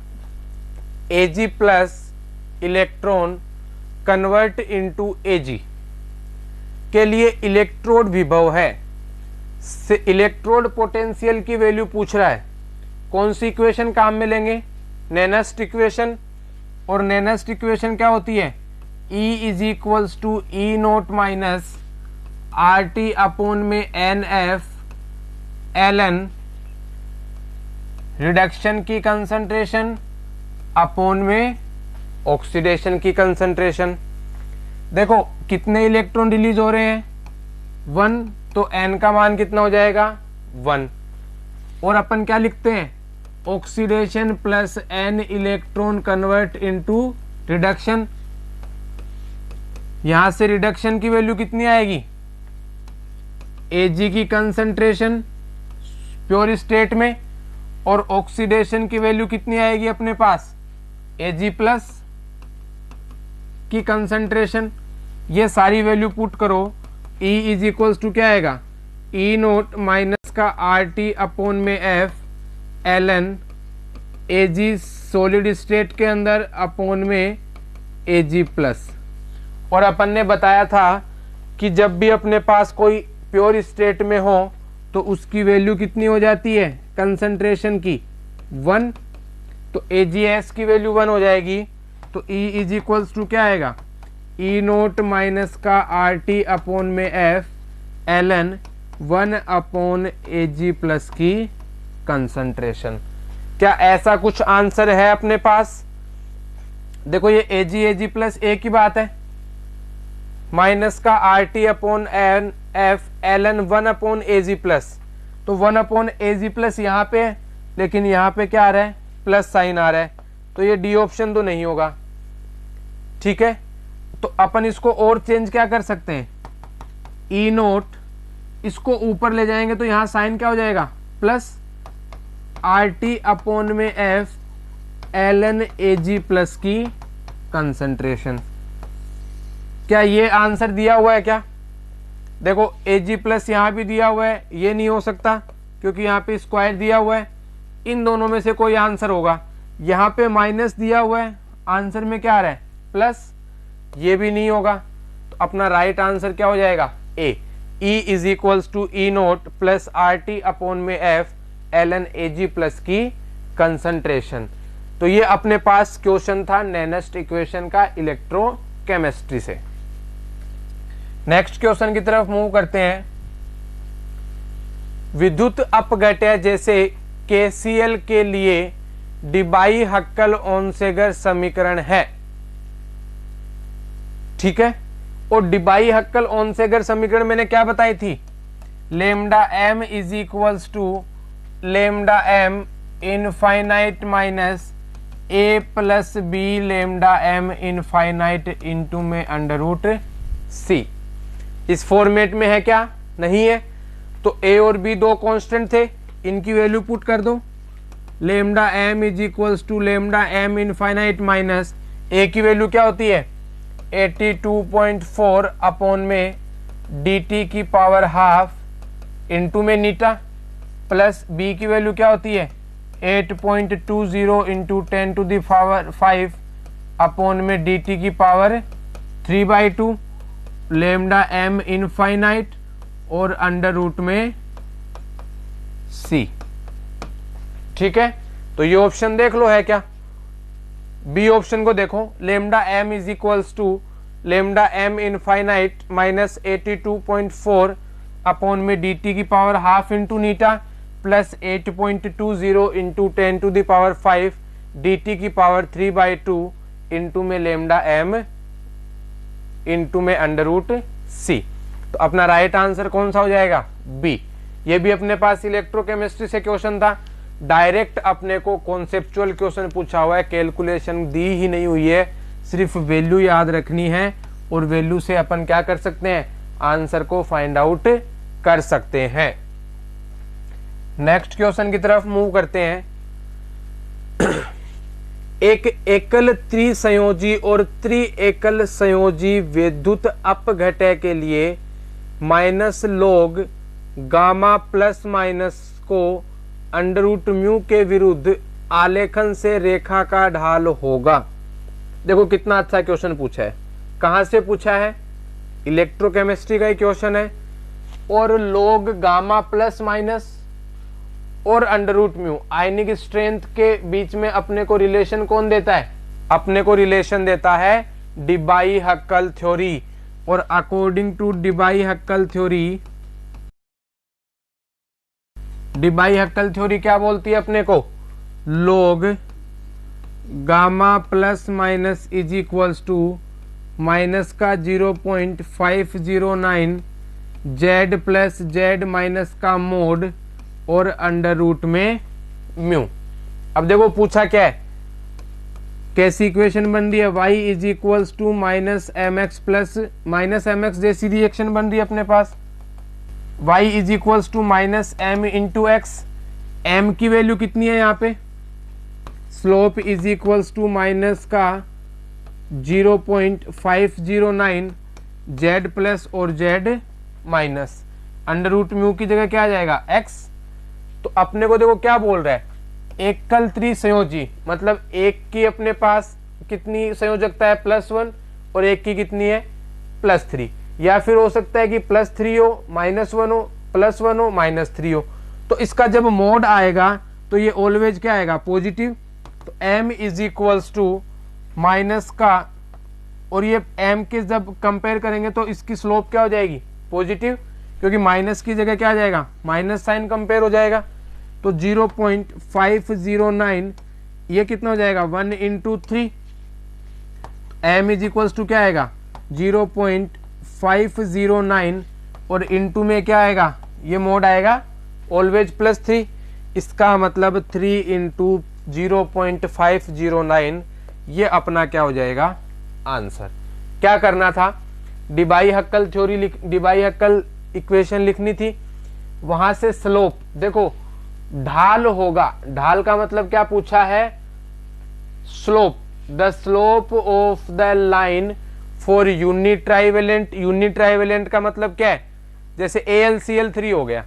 Ag plus electron convert into Ag के लिए इलेक्ट्रोड विभव है। इलेक्ट्रोड पोटेंशियल की वैल्यू पूछ रहा है। कौन सी इक्वेशन काम में लेंगे, नेनेस्ट इक्वेशन। और नेनेस्ट इक्वेशन क्या होती है, E is equals to E naught minus RT upon में NF ln रिडक्शन की कंसंट्रेशन अपॉन में ऑक्सीडेशन की कंसंट्रेशन। देखो कितने इलेक्ट्रॉन रिलीज हो रहे हैं 1, तो n का मान कितना हो जाएगा 1। और अपन क्या लिखते हैं oxidation plus n electron convert into reduction. यहां से रिडक्शन की वैल्यू कितनी आएगी, Ag की कंसंट्रेशन प्योर स्टेट में, और ऑक्सीडेशन की वैल्यू कितनी आएगी अपने पास Ag प्लस की कंसंट्रेशन। ये सारी वैल्यू पुट करो, E इज इक्वल्स टू क्या आएगा ई नोट माइनस का RT अपॉन में F ln Ag solid state के अंदर अपॉन में ए जी प्लस। और अपन ने बताया था कि जब भी अपने पास कोई प्योर स्टेट में हो तो उसकी वैल्यू कितनी हो जाती है कंसंट्रेशन की 1। तो AgS की वैल्यू 1 हो जाएगी। तो E इज इक्वल्स टू क्या आएगा E नोट माइनस का RT अपॉन में F ln 1 upon Ag plus की कंसंट्रेशन। क्या ऐसा कुछ आंसर है अपने पास? देखो ये Ag प्लस एक ही बात है, माइनस का RT upon F ln 1 upon Ag plus. तो 1 अपॉन Ag प्लस यहाँ पे है, लेकिन यहाँ पे क्या आ रहा है प्लस साइन आ रहा है, तो ये डी ऑप्शन तो नहीं होगा। ठीक है, तो अपन इसको और चेंज क्या कर सकते हैं, ई नोट इसको ऊपर ले जाएंगे तो यहाँ साइन क्या हो जाएगा प्लस RT अपॉन में F ln Ag प्लस की कंसंट्रेशन। क्या ये आंसर दिया हुआ है क्या? देखो Ag प्लस यहाँ भी दिया हुआ है, ये नहीं हो सकता क्योंकि यहाँ पे स्क्वायर दिया हुआ है। इन दोनों में से कोई आंसर होगा। यहाँ पे माइनस दिया हुआ है, आंसर में क्या आ रहा है प्लस, ये भी नहीं होगा। तो अपना राइट आंसर क्या हो जाएगा A. E is equals to E naught plus RT upon में F ln Ag प्लस की कंसंट्रेशन। तो ये अपने पास क्वेश्चन था नेनेस्ट इक्वेशन का इलेक्ट्रोकेमिस्ट्री से। नेक्स्ट क्वेश्चन की तरफ मूव करते हैं। विद्युत अपघट्य जैसे KCl के लिए डिबाई हक्कल ओनसेगर समीकरण है। ठीक है, और डिबाई हक्कल ओनसेगर समीकरण मैंने क्या बताई थी, lambda m is equals to lambda m infinite minus a plus B lambda m infinite into में अंडर रूट c। इस फॉर्मेट में है क्या? नहीं है। तो a और b दो कांस्टेंट थे, इनकी वैल्यू पुट कर दो। Lambda m is equals to lambda m infinite minus a की वैल्यू क्या होती है 82.4 अपॉन में dt की पावर हाफ इंटू में नीटा, प्लस b की वैल्यू क्या होती है 8.20 into 10 to the power 5 upon में dt की पावर 3/2 लेमडा m इनफाइनाइट और अंडर रूट में c। ठीक है, तो ये ऑप्शन देख लो है क्या। बी ऑप्शन को देखो, lambda m is equals to lambda m infinite minus 82.4 upon में dt की power half into eta plus 8.20 into 10 to the power 5 dt की पावर 3/2 इंटू में लेमडा m इंटू में अंडर रूट c। तो अपना right answer कौन सा हो जाएगा बी। ये भी अपने पास इलेक्ट्रोकेमिस्ट्री से क्वेश्चन था, डायरेक्ट अपने को कॉन्सेप्चुअल क्वेश्चन पूछा हुआ है, कैलकुलेशन दी ही नहीं हुई है, सिर्फ वैल्यू याद रखनी है और वैल्यू से अपन क्या कर सकते हैं आंसर को फाइंड आउट कर सकते हैं। नेक्स्ट क्वेश्चन की तरफ मूव करते हैं। एक एकल त्रिसंयोजी और त्रिएकल संयोजी विद्युत अपघट्य के लिए minus log gamma plus minus को अंडर रूट म्यू के विरुद्ध आलेखन से रेखा का ढाल होगा। देखो कितना अच्छा क्वेश्चन पूछा है, कहां से पूछा है, इलेक्ट्रोकेमिस्ट्री का ही क्वेश्चन है। और लॉग गामा प्लस माइनस और अंडर रूट म्यू आयनिक स्ट्रेंथ के बीच में अपने को रिलेशन कौन देता है, अपने को रिलेशन देता है डिबाई हक्कल थ्योरी। और according to Debye Huckel theory, Debye Huckel theory क्या बोलती है अपने को, log gamma plus minus is equals to minus का 0.509 जेड प्लस जेड माइनस का मोड और अंडर रूट में म्यू। अब देखो पूछा क्या है, कैसी इक्वेशन बन रही है, y is equals to minus M X plus minus M X जैसी रिएक्शन बन रही है अपने पास। y is equals to minus M into X, M की वैल्यू कितनी है यहाँ पे, slope is equals to minus का 0.509 जेड प्लस और Z minus, under root mu की जगह क्या आ जाएगा x। तो अपने को देखो क्या बोल रहा है, एकल त्रिसंयोजी मतलब एक की अपने पास कितनी संयोजकता है +1 और एक की कितनी है +3, या फिर हो सकता है कि +3 हो -1 हो +1 हो -3 हो। तो इसका जब मोड आएगा तो ये ऑलवेज क्या आएगा पॉजिटिव। तो m is equals to minus का, और ये m के जब कंपेयर करेंगे तो इसकी स्लोप क्या हो जाएगी पॉजिटिव, क्योंकि माइनस की जगह क्या आ जाएगा माइनस साइन कंपेयर हो जाएगा। तो 0.509 ये कितना हो जाएगा 1 × 3, m इज इक्वल्स टू क्या आएगा 0.509 और इंटू में क्या आएगा ये मोड आएगा ऑलवेज +3। इसका मतलब 3 × 0.509 ये अपना क्या हो जाएगा आंसर। क्या करना था, डिबाई-हक्कल थ्योरी डिबाई-हक्कल इक्वेशन लिखनी थी, वहां से स्लोप देखो ढाल होगा, ढाल का मतलब क्या पूछा है slope, the slope of the line for unit trivalent. Unit trivalent का मतलब क्या है, जैसे AlCl3 हो गया,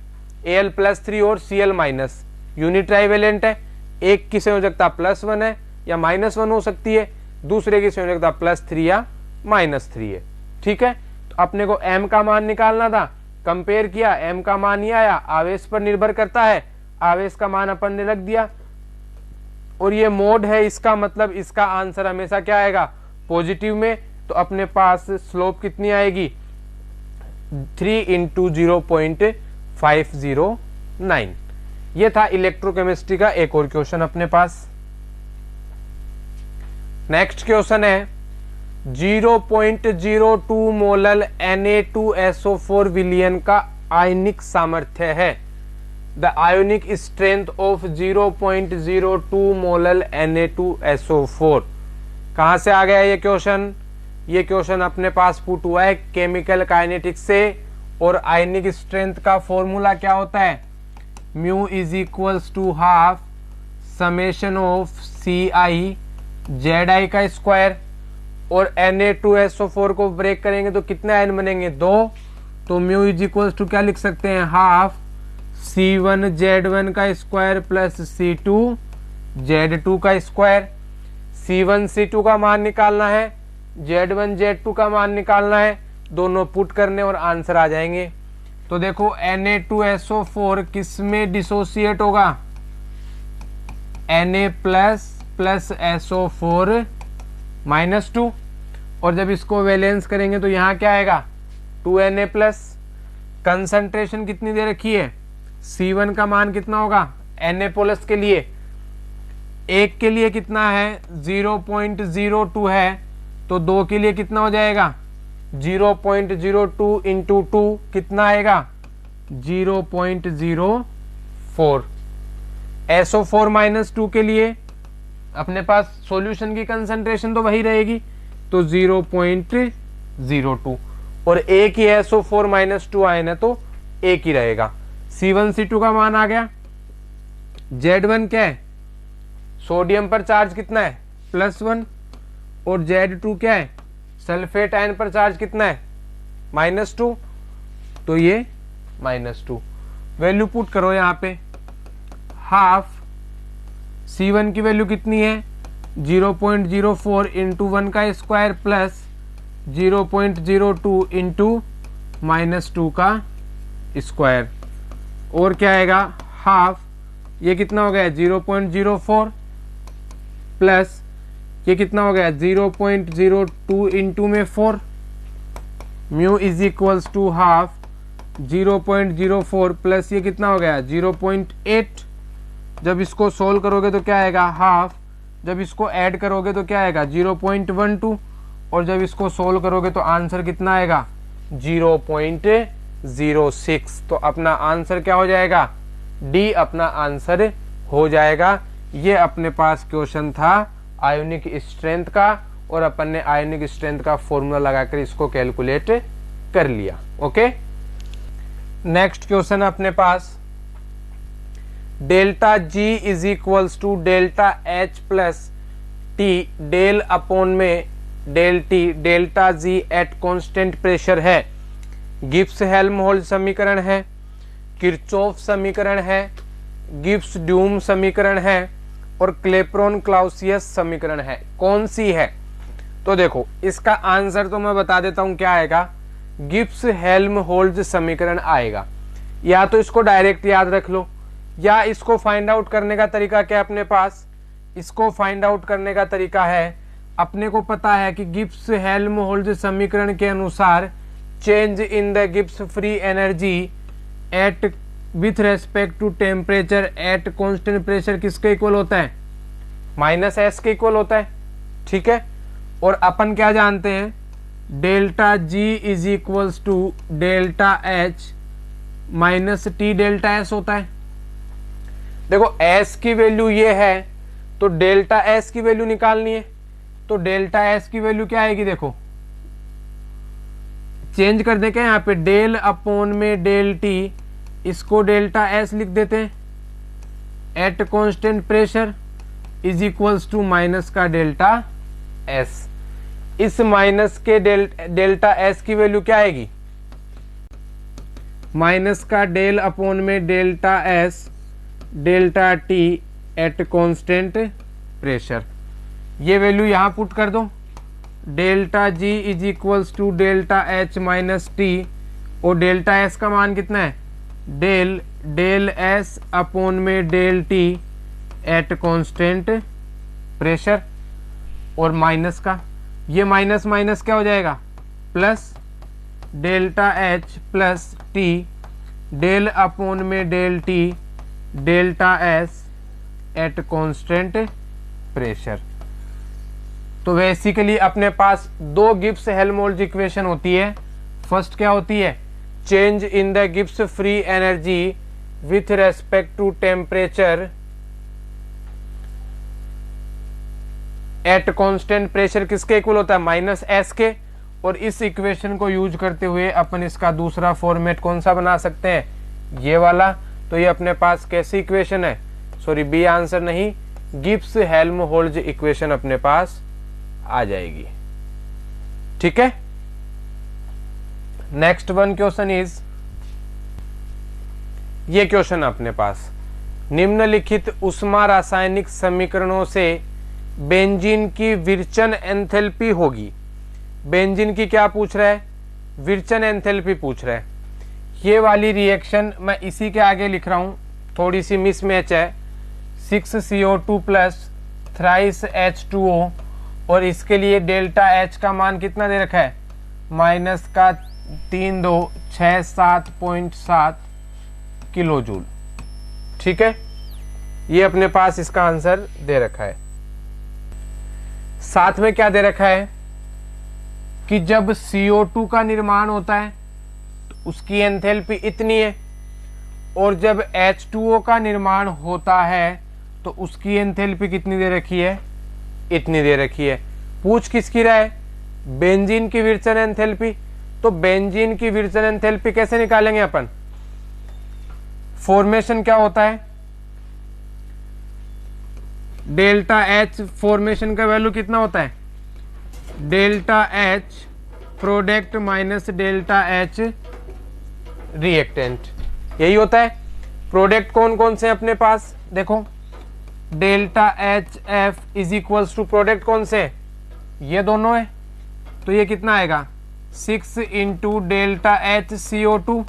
Al +3 और Cl- यूनिट ट्राइवेलेंट है, एक की संयोजकता +1 है या -1 हो सकती है, दूसरे की संयोजकता +3 या -3 है। ठीक है, तो अपने को m का मान निकालना था, कंपेयर किया, m का मान नहीं आया, आवेश पर निर्भर करता है, आवेश का मान अपन ने रख दिया, और ये मोड है, इसका मतलब इसका आंसर हमेशा क्या आएगा पॉजिटिव में। तो अपने पास स्लोप कितनी आएगी 3 × 0.509। ये था इलेक्ट्रोकेमिस्ट्री का एक और क्वेश्चन अपने पास। नेक्स्ट क्वेश्चन है 0.02 मोलल Na2SO4 विलयन का आयनिक सामर्थ्य है। The ionic strength of 0.02 molal Na2SO4। कहां से आ गया ये क्वेश्चन, ये क्वेश्चन अपने पास पुट हुआ है केमिकल काइनेटिक्स से, और आयनिक स्ट्रेंथ का फॉर्मूला क्या होता है μ is equals to half summation of CI ZI का स्क्वायर, और Na2SO4 को ब्रेक करेंगे तो कितने आयन बनेंगे 2, तो μ इज इक्वल्स टू क्या लिख सकते हैं हाफ C1Z1 का स्क्वायर प्लस C2Z2 का स्क्वायर। C1 C2 का मान निकालना है, Z1 Z2 का मान निकालना है, दोनों पुट करने और आंसर आ जाएंगे। तो देखो Na2SO4 किस में डिसोसिएट होगा Na प्लस SO4 -2, और जब इसको वैलेंस करेंगे तो यहाँ क्या आएगा 2Na प्लस। कंसंट्रेशन कितनी दे रखी है, C1 का मान कितना होगा Na+ के लिए, एक के लिए कितना है 0.02 है, तो 2 के लिए कितना हो जाएगा 0.02 × 2 कितना आएगा 0.04। SO4 -2 के लिए अपने पास सॉल्यूशन की कंसंट्रेशन तो वही रहेगी, तो 0.02, और एक ही SO4 -2 आए ना तो एक ही रहेगा। C1 C2 का मान आ गया। Z1 क्या है, सोडियम पर चार्ज कितना है +1, और Z2 क्या है, सल्फेट आयन पर चार्ज कितना है -2, तो ये -2। वैल्यू पुट करो यहाँ पे, हाफ C1 की वैल्यू कितनी है 0.04 × 1 का स्क्वायर प्लस 0.02 × -2 का स्क्वायर, और क्या आएगा हाफ, ये कितना हो गया 0.04 प्लस ये कितना हो गया 0.02 इंटू में 4, mu is equals to half 0.04 plus ये कितना हो गया 0.8। जब इसको सोल्व करोगे तो क्या आएगा हाफ, जब इसको ऐड करोगे तो क्या आएगा 0.12, और जब इसको सोल्व करोगे तो आंसर कितना आएगा 0.06। तो अपना आंसर क्या हो जाएगा डी अपना आंसर हो जाएगा। ये अपने पास क्वेश्चन था आयोनिक स्ट्रेंथ का, और अपन ने आयोनिक स्ट्रेंथ का फॉर्मूला लगाकर इसको कैलकुलेट कर लिया। ओके, नेक्स्ट क्वेश्चन अपने पास delta G is equals to delta H plus T del upon में del T delta G at constant pressure है। गिब्स हेल्महोल्ट्ज समीकरण है, किरचॉफ समीकरण है, गिब्स ड्यूम समीकरण है, और क्लेप्रोन क्लाउसियस समीकरण है, कौन सी है? तो देखो इसका आंसर तो मैं बता देता हूं क्या आएगा, गिब्स हेल्महोल्ट्ज समीकरण आएगा। या तो इसको डायरेक्ट याद रख लो, या इसको फाइंड आउट करने का तरीका क्या है अपने पास, इसको फाइंड आउट करने का तरीका है, अपने को पता है कि गिब्स हेल्महोल्ट्ज समीकरण के अनुसार change in the Gibbs free energy at with respect to temperature at constant pressure किसके इक्वल होता है, -s के इक्वल होता है। ठीक है, और अपन क्या जानते हैं, delta G is equals to delta H minus T delta S होता है। देखो s की वैल्यू ये है तो डेल्टा s की वैल्यू निकालनी है, तो डेल्टा s की वैल्यू क्या आएगी, देखो चेंज कर दे क्या यहाँ पे, डेल अपॉन में डेल टी, इसको डेल्टा s लिख देते हैं, at constant pressure is equals to minus का डेल्टा s। इस माइनस के डेल्टा s की वैल्यू क्या आएगी, माइनस का डेल अपॉन में delta s delta T at constant pressure, ये वैल्यू यहां पुट कर दो, delta G is equals to delta H minus T, और डेल्टा एस का मान कितना है, डेल एस अपॉन में del T at constant pressure, और माइनस का ये माइनस माइनस क्या हो जाएगा, plus delta H plus T del upon में del T delta S at constant pressure. तो बेसिकली अपने पास दो गिब्स हेल्महोल्ट्ज इक्वेशन होती है। फर्स्ट क्या होती है, change in the Gibbs free energy with respect to temperature at constant pressure किसके इक्वल होता है, -s के। और इस इक्वेशन को यूज करते हुए अपन इसका दूसरा फॉर्मेट कौन सा बना सकते हैं, ये वाला। तो ये अपने पास कैसी इक्वेशन है, सॉरी बी आंसर नहीं, गिब्स हेल्महोल्ट्ज इक्वेशन अपने पास आ जाएगी। ठीक है, नेक्स्ट वन क्वेश्चन इज, ये क्वेश्चन अपने पास, निम्नलिखित उष्मा रासायनिक समीकरणों से बेंजीन की विरचन एंथैल्पी होगी। बेंजीन की क्या पूछ रहा है, विरचन एंथैल्पी पूछ रहा है। ये वाली रिएक्शन मैं इसी के आगे लिख रहा हूं, थोड़ी सी मिसमैच है, 6CO2 प्लस थ्राइस H2O, और इसके लिए डेल्टा H का मान कितना दे रखा है, माइनस का 3267.7 किलो जूल। ठीक है, ये अपने पास इसका आंसर दे रखा है। साथ में क्या दे रखा है कि जब CO2 का निर्माण होता है तो उसकी एंथैल्पी इतनी है, और जब H2O का निर्माण होता है तो उसकी एंथैल्पी कितनी दे रखी है, इतनी दे रखी है। पूछ किसकी रहा है, बेंजीन की विरचन एंथैल्पी। तो बेंजीन की विरचन एंथैल्पी कैसे निकालेंगे अपन, फॉर्मेशन क्या होता है, डेल्टा एच फॉर्मेशन का वैल्यू कितना होता है, delta H product minus delta H reactant, यही होता है। प्रोडक्ट कौन कौन से अपने पास, देखो delta H F is equals to product कौन से, ये दोनों है, तो ये कितना आएगा 6 into delta H CO2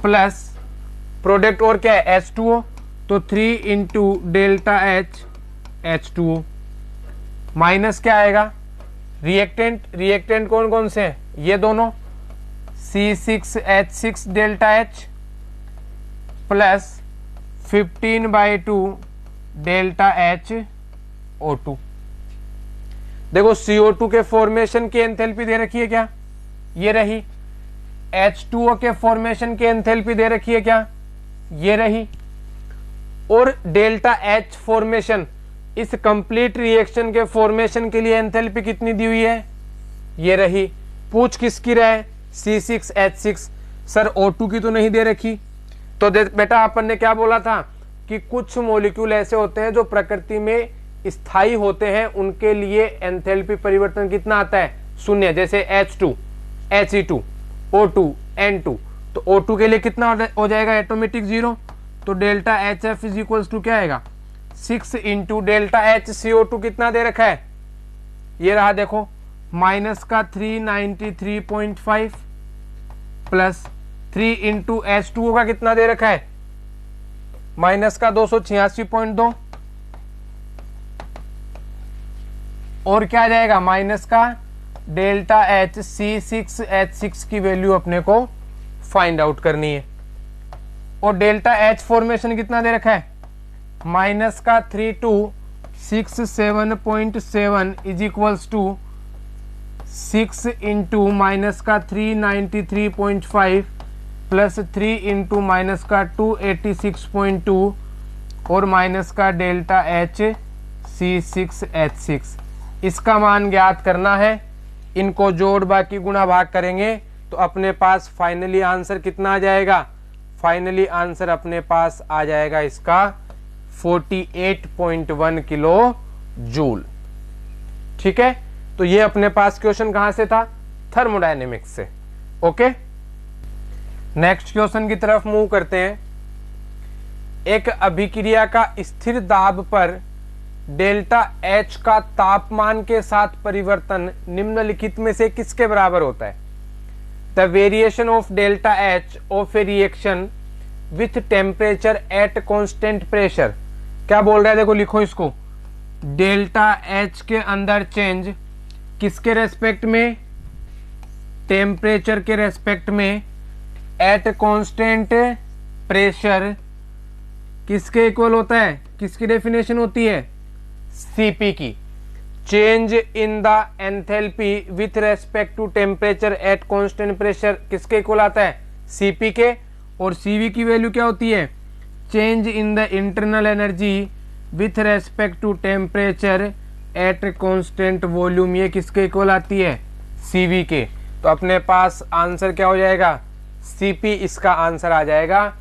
plus product और क्या है H2O, तो 3 into delta H H2O, minus क्या आएगा रिएक्टेंट कौन कौन से हैं, ये दोनों C6H6 delta H plus 15/2 delta HO2। देखो CO2 के फॉर्मेशन की एंथैल्पी दे रखी है क्या, ये रही। H2O के फॉर्मेशन की एंथैल्पी दे रखी है क्या, ये रही। और डेल्टा H फॉर्मेशन, इस कंप्लीट रिएक्शन के फॉर्मेशन के लिए एंथैल्पी कितनी दी हुई है, ये रही। पूछ किसकी रहे, C6H6। सर O2 की तो नहीं दे रखी। तो बेटा अपन ने क्या बोला था कि कुछ मॉलिक्यूल ऐसे होते हैं जो प्रकृति में स्थायी होते हैं, उनके लिए एंथैल्पी परिवर्तन कितना आता है, 0। जैसे H2 He2 O2 N2, तो O2 के लिए कितना हो जाएगा ऑटोमेटिक 0। तो delta HF is equals to क्या आएगा 6 इंटू डेल्टा एच CO2 कितना दे रखा है, ये रहा देखो, माइनस का 393.5 प्लस 3 इंटू H2O का कितना दे रखा है, माइनस का 286.2, और क्या आ जाएगा माइनस का डेल्टा एच C6H6 की वैल्यू अपने को फाइंड आउट करनी है। और डेल्टा एच फॉर्मेशन कितना दे रखा है, माइनस का 3267.7 is equals to 6 into minus का 393.5 प्लस 3 इंटू माइनस का 286.2 और माइनस का डेल्टा एच C6H6। इसका मान ज्ञात करना है, इनको जोड़ बाकी गुणा भाग करेंगे तो अपने पास फाइनली आंसर कितना आ जाएगा, फाइनली आंसर अपने पास आ जाएगा इसका 48.1 किलो जूल। ठीक है, तो ये अपने पास क्वेश्चन कहां से था, थर्मोडायनेमिक्स से। ओके, नेक्स्ट क्वेश्चन की तरफ मूव करते हैं। एक अभिक्रिया का स्थिर दाब पर डेल्टा एच का तापमान के साथ परिवर्तन निम्नलिखित में से किसके बराबर होता है। The variation of delta H of A reaction with temperature at constant pressure. क्या बोल रहा है, देखो लिखो इसको, डेल्टा एच के अंदर चेंज किसके रेस्पेक्ट में, टेम्परेचर के रेस्पेक्ट में, एट कांस्टेंट प्रेशर किसके इक्वल होता है, किसकी डेफिनेशन होती है, Cp की। Change in the enthalpy with respect to temperature at constant pressure किसके इक्वल आता है, Cp के। और Cv की वैल्यू क्या होती है, change in the internal energy with respect to temperature at constant volume, ये किसके इक्वल आती है, Cv के। तो अपने पास आंसर क्या हो जाएगा, Cp इसका आंसर आ जाएगा।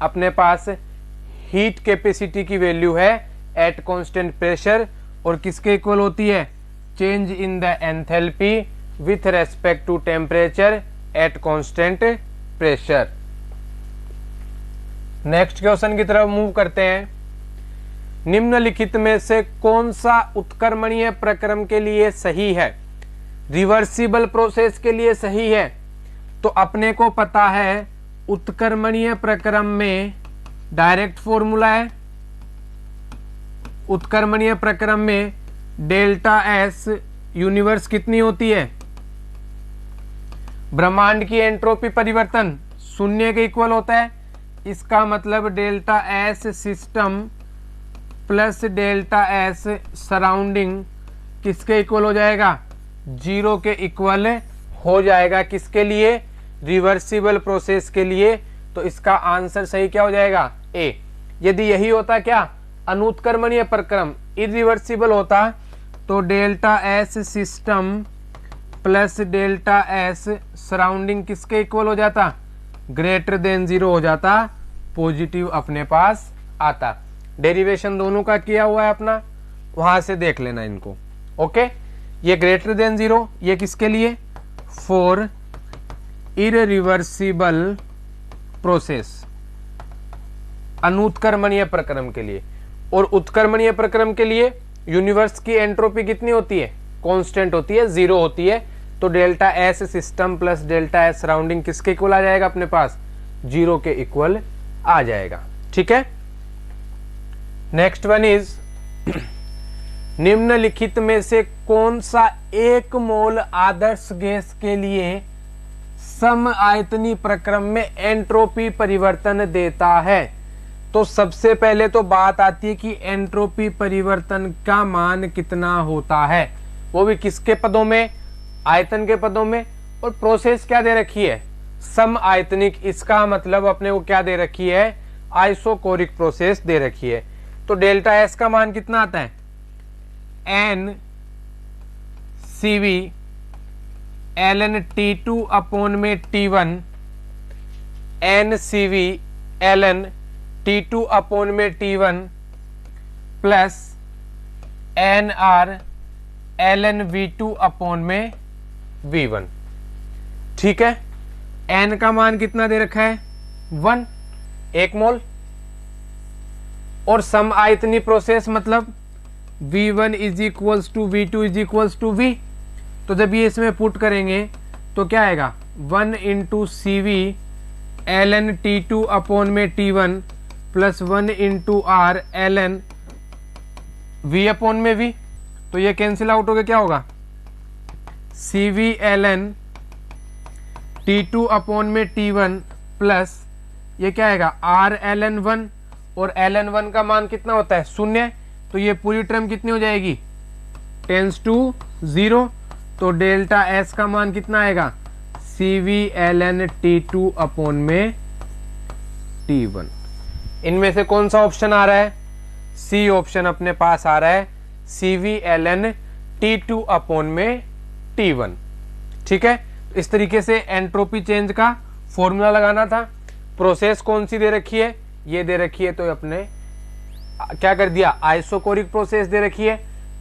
अपने पास हीट कैपेसिटी की वैल्यू है एट कांस्टेंट प्रेशर और किसके इक्वल होती है, change in the enthalpy with respect to temperature at constant pressure. Next question की तरफ मूव करते हैं। निम्नलिखित में से कौन सा उत्क्रमणीय प्रक्रम के लिए सही है, रिवर्सिबल प्रोसेस के लिए सही है। तो अपने को पता है उत्क्रमणीय प्रक्रम में डायरेक्ट फॉर्मूला है, उत्क्रमणीय प्रक्रम में डेल्टा एस यूनिवर्स कितनी होती है, ब्रह्मांड की एंट्रोपी परिवर्तन शून्य के इक्वल होता है। इसका मतलब delta S system plus delta S surrounding किसके इक्वल हो जाएगा, जीरो के इक्वल हो जाएगा। किसके लिए, रिवर्सिबल प्रोसेस के लिए। तो इसका आंसर सही क्या हो जाएगा, ए। यदि यही होता क्या, अनुत्क्रमणीय प्रक्रम इरिवर्सिबल होता, तो delta S system plus delta S surrounding किसके इक्वल हो जाता, ग्रेटर देन जीरो हो जाता, पॉजिटिव अपने पास आता। डेरिवेशन दोनों का किया हुआ है अपना, वहां से देख लेना इनको। ओके, ये ग्रेटर देन जीरो, ये किसके लिए, फॉर इरिवर्सिबल प्रोसेस, अनुत्क्रमणीय प्रक्रम के लिए। और उत्क्रमणीय प्रक्रम के लिए यूनिवर्स की एंट्रोपी कितनी होती है, कांस्टेंट होती है, जीरो होती है। तो delta S system plus delta S surrounding किसके इक्वल आ जाएगा अपने पास, जीरो के इक्वल आ जाएगा। ठीक है, नेक्स्ट वन इज निम्नलिखित में से कौन सा एक मोल आदर्श गैस के लिए सम आयतनी प्रक्रम में एंट्रोपी परिवर्तन देता है। तो सबसे पहले तो बात आती है कि एंट्रोपी परिवर्तन का मान कितना होता है, वो भी किसके पदों में, आयतन के पदों में। और प्रोसेस क्या दे रखी है, सम आयतनिक। इसका मतलब अपने को क्या दे रखी है, आइसोकोरिक प्रोसेस दे रखी है। तो डेल्टा एस का मान कितना आता है, N CV ln T2 upon में T1, N CV ln T2 upon में T1 plus N R ln V2 upon में V1। ठीक है, एन का मान कितना दे रखा है, 1, 1 मोल। और सम आयतनी प्रोसेस मतलब V1 is equals to V2 is equals to V। तो जब ये इसमें पुट करेंगे तो क्या आएगा 1 into C V ln T2 upon में T1 plus 1 into R ln V upon में V। तो ये कैंसिल आउट हो गया, क्या होगा सी वी ln T2 अपॉन में T1 प्लस ये क्या आएगा R ln 1, और ln 1 का मान कितना होता है 0, तो ये पूरी टर्म कितनी हो जाएगी टेंस टू 0। तो डेल्टा S का मान कितना आएगा सी वी ln T2 अपॉन में T1। इनमें से कौन सा ऑप्शन आ रहा है, सी ऑप्शन अपने पास आ रहा है सी वी ln T2 अपॉन में T1। ठीक है, इस तरीके से एंट्रोपी चेंज का फॉर्मूला लगाना था। प्रोसेस कौन सी दे रखी है, ये दे रखी है, तो अपने क्या कर दिया आइसोकोरिक प्रोसेस दे रखी है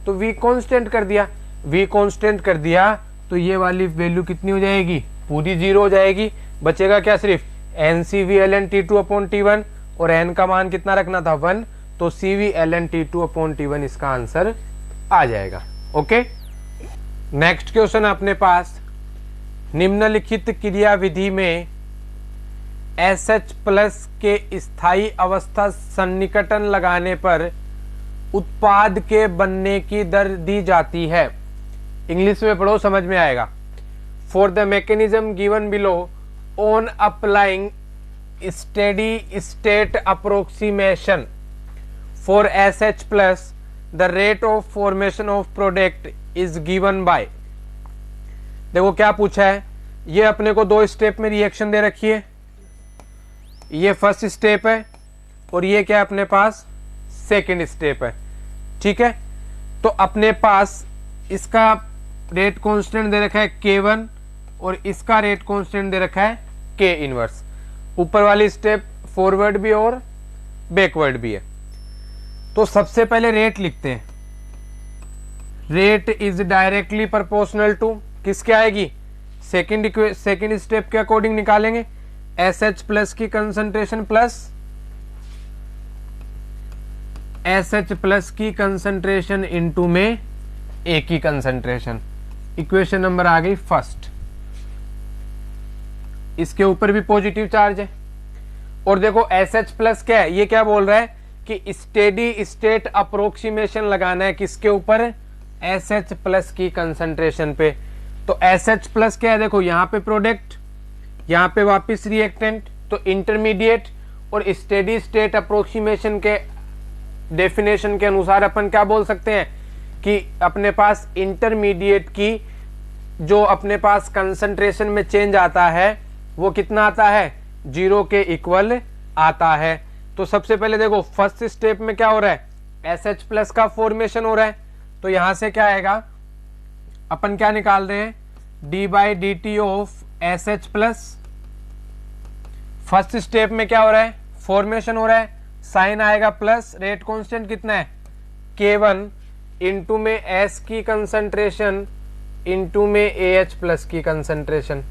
तो V कांस्टेंट कर दिया। V कांस्टेंट कर दिया तो ये वाली वैल्यू कितनी हो जाएगी पूरी 0 हो जाएगी। बचेगा क्या सिर्फ NCV ln T2 upon T1, और n का मान कितना रखना था 1, तो CV ln T2 upon T1 इसका आंसर आ जाएगा। ओके, नेक्स्ट क्वेश्चन अपने पास, निम्नलिखित क्रिया विधि में SH प्लस के स्थायी अवस्था सन्निकटन लगाने पर उत्पाद के बनने की दर दी जाती है। इंग्लिश में पढ़ो समझ में आएगा। For the mechanism given below on applying steady state approximation for SH plus the rate of formation of product is given by. देखो क्या पूछा है, ये अपने को 2 स्टेप में रिएक्शन दे रखी है, ये फर्स्ट स्टेप है और ये क्या अपने पास सेकंड स्टेप है। ठीक है, तो अपने पास इसका रेट कांस्टेंट दे रखा है K1 और इसका रेट कांस्टेंट दे रखा है K इनवर्स। ऊपर वाली स्टेप फॉरवर्ड भी और बैकवर्ड भी है। तो सबसे पहले रेट लिखते हैं, rate is directly proportional to किसके आएगी सेकंड स्टेप के अकॉर्डिंग निकालेंगे SH प्लस की कंसंट्रेशन प्लस SH प्लस की कंसंट्रेशन इनटू में A की कंसंट्रेशन। इक्वेशन नंबर आ गई फर्स्ट। इसके ऊपर भी पॉजिटिव चार्ज है और देखो SH प्लस क्या है, ये क्या बोल रहा है कि स्टेडी स्टेट अप्रोक्सीमेशन लगाना है किसके ऊपर SH प्लस की कंसंट्रेशन पे। तो SH प्लस क्या है, देखो यहाँ पे प्रोडक्ट, यहाँ पे वापस रिएक्टेंट, तो इंटरमीडिएट, और स्टेडी स्टेट अप्रोक्सीमेशन के डेफिनेशन के अनुसार अपन क्या बोल सकते हैं कि अपने पास इंटरमीडिएट की जो अपने पास कंसंट्रेशन में चेंज आता है वो कितना आता है 0 के इक्वल आता है। तो सबसे पहले देखो फर्स्ट स्टेप में क्या हो रहा है SH प्लस का फॉर्मेशन हो रहा है, तो यहां से क्या आएगा अपन क्या निकाल रहे हैं d/dt of SH plus. First step में क्या हो रहा है फॉर्मेशन हो रहा है, साइन आएगा प्लस, रेट कांस्टेंट कितना है K1 इनटू में S की कंसंट्रेशन इनटू में AH प्लस की कंसंट्रेशन।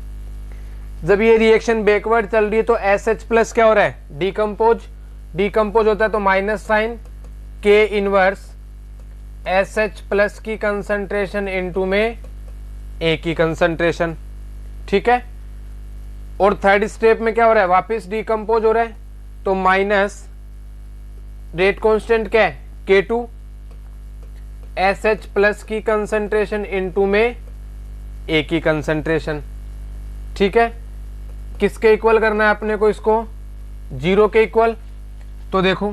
जब ये रिएक्शन बैकवर्ड चल रही है तो SH प्लस क्या हो रहा है डिकम्पोज होता है, तो minus sign K inverse SH plus की कंसंट्रेशन इनटू में A की कंसंट्रेशन। ठीक है, और थर्ड स्टेप में क्या हो रहा है वापस डिकम्पोज हो रहा है, तो माइनस रेट कांस्टेंट क्या है K2 SH प्लस की कंसंट्रेशन इनटू में A की कंसंट्रेशन। ठीक है, किसके इक्वल करना है अपने को इसको 0 के इक्वल। तो देखो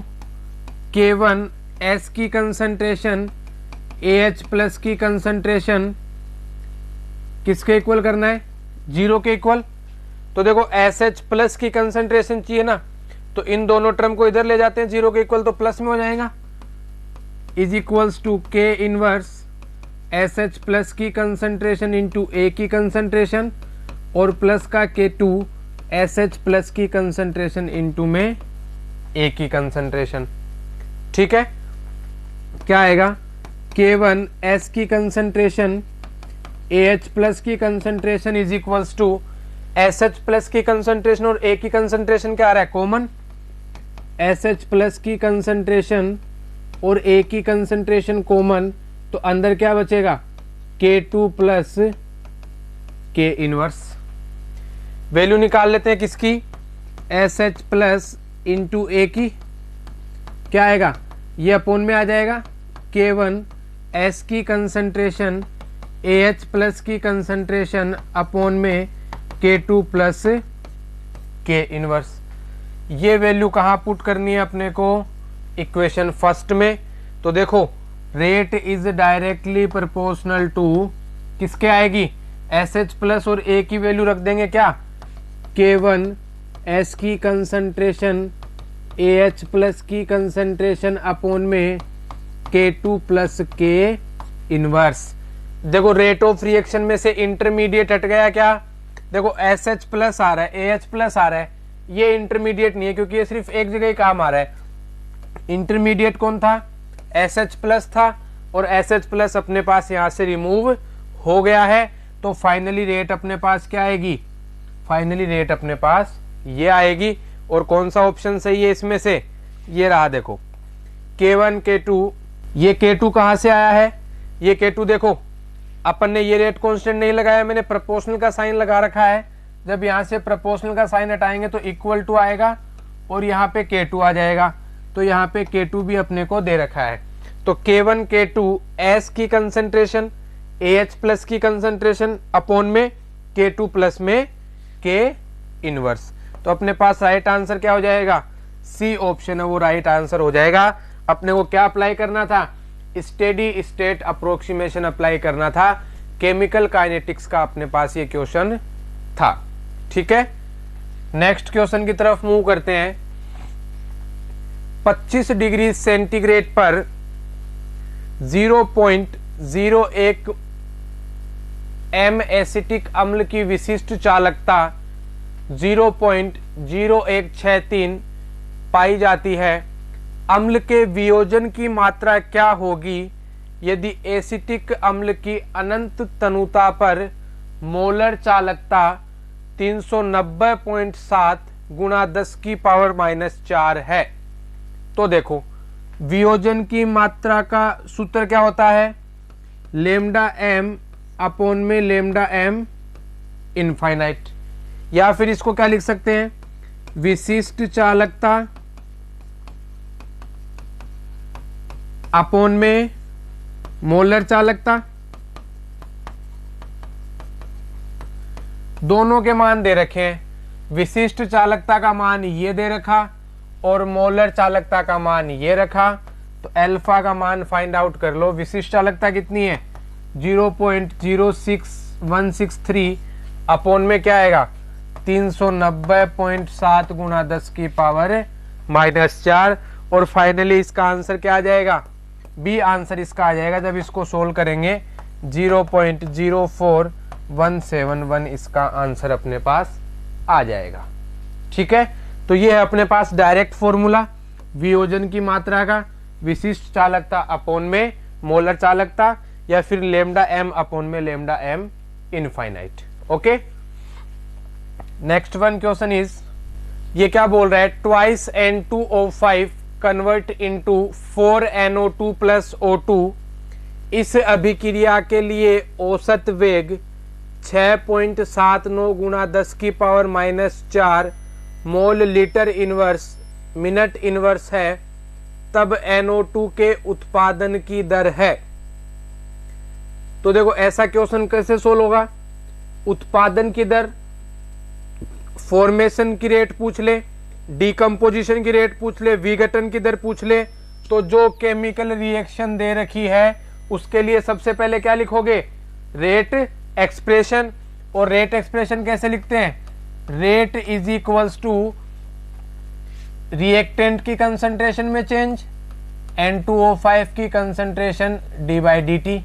K1 S की कंसंट्रेशन AH प्लस की कंसंट्रेशन किसके इक्वल करना है 0 के इक्वल। तो देखो SH प्लस की कंसंट्रेशन चाहिए ना, तो इन दोनों टर्म को इधर ले जाते हैं 0 के इक्वल, तो प्लस में हो जाएगा is equals to K inverse SH plus की कंसंट्रेशन इंटू A की कंसंट्रेशन और प्लस का K2 SH प्लस की कंसंट्रेशन इनटू में A की कंसंट्रेशन। ठीक है, क्या आएगा K1 S की कंसंट्रेशन AH प्लस की concentration is equals to SH plus की कंसंट्रेशन और A की कंसंट्रेशन क्या आ रहा है कॉमन SH प्लस की कंसंट्रेशन और A की कंसंट्रेशन कॉमन, तो अंदर क्या बचेगा, K2 plus K inverse. Value निकाल लेते हैं किसकी, SH प्लस इंटू A की, क्या आएगा, ये अपोन में आ जाएगा K1 S की कंसंट्रेशन AH प्लस की कंसंट्रेशन अपोन में K2 प्लस K इनवर्स। ये वैल्यू कहाँ पुट करनी है अपने को, इक्वेशन फर्स्ट में। तो देखो rate is directly proportional to किसके आएगी, SH प्लस और A की वैल्यू रख देंगे क्या, K1 S की कंसंट्रेशन AH प्लस की कंसंट्रेशन अपोन में K2 प्लस K इनवर्स। देखो रेट ऑफ रिएक्शन में से इंटरमीडिएट हट गया क्या, देखो SH प्लस आ रहा है, AH प्लस आ रहा है, ये इंटरमीडिएट नहीं है क्योंकि ये सिर्फ एक जगह ही काम आ रहा है। इंटरमीडिएट कौन था, SH प्लस था, और SH प्लस अपने पास यहां से रिमूव हो गया है। तो फाइनली रेट अपने पास क्या आएगी, फाइनली रेट अपने पास ये आएगी। और कौन सा ऑप्शन सही है इसमें से, ये रहा देखो K1 K2, ये K2 कहां से आया है, ये K2 देखो अपन ने ये रेट कांस्टेंट नहीं लगाया, मैंने प्रोपोर्शनल का साइन लगा रखा है। जब यहां से प्रोपोर्शनल का साइन हटाएंगे तो इक्वल टू आएगा और यहाँ पे K2 आ जाएगा, तो यहाँ पे K2 भी अपने को दे रखा है। तो K1 K2 S की कंसंट्रेशन AH प्लस की कंसंट्रेशन अपोन में K2 प्लस में K इनवर्स। तो अपने पास राइट आंसर क्या हो जाएगा, सी ऑप्शन है वो राइट आंसर हो जाएगा। अपने को क्या अप्लाई करना था, स्टेडी स्टेट अप्रोक्सीमेशन अप्लाई करना था, केमिकल काइनेटिक्स का अपने पास ये क्वेश्चन था। ठीक है, नेक्स्ट क्वेश्चन की तरफ मूव करते हैं। 25 डिग्री सेंटीग्रेड पर 0.01 m एसिटिक अम्ल की विशिष्ट चालकता 0.0163 पाई जाती है। अम्ल के वियोजन की मात्रा क्या होगी यदि एसिटिक अम्ल की अनंत तनुता पर मोलर चालकता 390.7 गुणा 10 की पावर -4 है। तो देखो वियोजन की मात्रा का सूत्र क्या होता है, लेमडा m अपोन में लेमडा m इनफाइनाइट, या फिर इसको क्या लिख सकते हैं, विशिष्ट चालकता अपोन में मोलर चालकता। दोनों के मान दे रखे हैं, विशिष्ट चालकता का मान ये दे रखा और मोलर चालकता का मान ये रखा। तो अल्फा का मान फाइंड आउट कर लो। विशिष्ट चालकता कितनी है, 0.06163 अपोन में क्या आएगा, 390.7 गुणा 10 की पावर -4। और फाइनली इसका आंसर क्या आ जाएगा, बी आंसर इसका आ जाएगा। जब इसको सोल्व करेंगे 0.04171 इसका आंसर अपने पास आ जाएगा। ठीक है, तो ये है अपने पास डायरेक्ट फॉर्मूला वियोजन की मात्रा का, विशिष्ट चालकता अपोन में मोलर चालकता, या फिर लेमडा m अपोन में lambda m infinite. Okay, next one question is, ये क्या बोल रहा है, twice N2O5 convert into 4NO2 plus O2। इस अभिक्रिया के लिए औसत वेग 6.79 गुणा 10 की power -4 mole litre inverse minute inverse है, तब NO2 के उत्पादन की दर है। तो देखो ऐसा क्वेश्चन कैसे सोल्व होगा, उत्पादन की दर, फॉर्मेशन की रेट पूछ ले, डिकम्पोजिशन की रेट पूछ ले, विघटन की दर पूछ ले। तो जो केमिकल रिएक्शन दे रखी है उसके लिए सबसे पहले क्या लिखोगे, रेट एक्सप्रेशन। और रेट एक्सप्रेशन कैसे लिखते हैं, rate is equals to reactant की कंसंट्रेशन में चेंज, N2O5 की कंसंट्रेशन d/dt।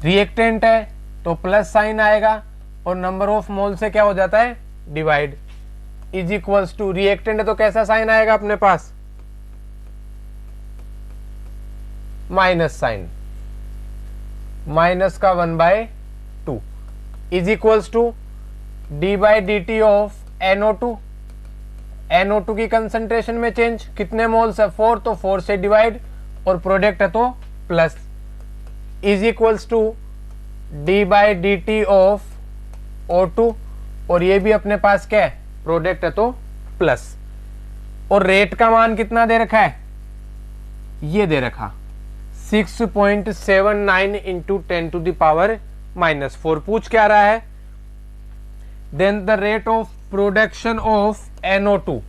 रिएक्टेंट है तो प्लस साइन आएगा और नंबर ऑफ मोल से क्या हो जाता है, divide, is equals to, reactant है तो कैसा साइन आएगा अपने पास, माइनस साइन, माइनस का 1/2 is equals to d/dt of NO2। NO2 की कंसंट्रेशन में चेंज, कितने मोल्स है 4, तो 4 से डिवाइड, और प्रोडक्ट है तो plus, is equals to d/dt of O2, और ये भी अपने पास क्या है, प्रोडक्ट है तो प्लस, और रेट का मान कितना दे रखा है, ये दे रखा 6.79 इंटू 10⁻⁻⁴ पूछ क्या रहा है, then the rate of production of NO2,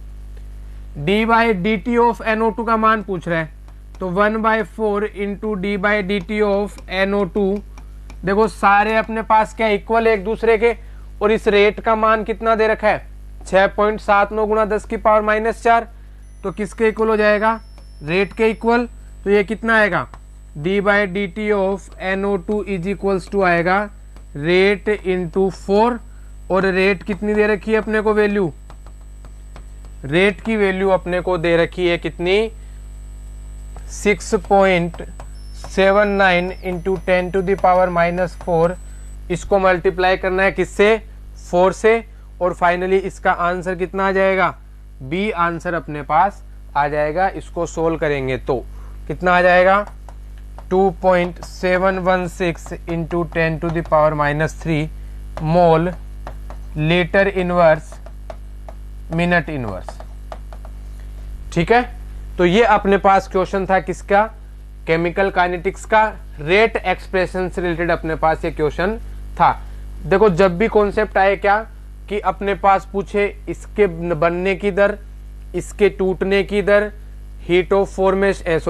d/dt of NO2 का मान पूछ रहा है, तो 1/4 इंटू d/dt ऑफ NO2, देखो सारे अपने पास क्या इक्वल है एक दूसरे के, और इस रेट का मान कितना दे रखा है 6.79 गुणा 10⁻⁻⁴, तो किसके इक्वल हो जाएगा, रेट के इक्वल, तो ये कितना आएगा d/dt of NO2 is equals to आएगा रेट इंटू 4, और रेट कितनी दे रखी है अपने को वैल्यू, रेट की वैल्यू अपने को दे रखी है कितनी 6.79 इंटू 10⁻⁻⁴, इसको मल्टीप्लाई करना है किससे 4 से, और फाइनली इसका आंसर कितना आ जाएगा, बी आंसर अपने पास आ जाएगा। इसको सोल्व करेंगे तो कितना आ जाएगा 2.716 into 10⁻³ mole litre inverse minute inverse. ठीक है, तो ये अपने पास क्वेश्चन था किसका, केमिकल काइनेटिक्स का, रेट एक्सप्रेशन से रिलेटेड अपने पास ये क्वेश्चन था। देखो जब भी कॉन्सेप्ट आए क्या कि अपने पास पूछे इसके बनने की दर, इसके टूटने की दर, heat of formation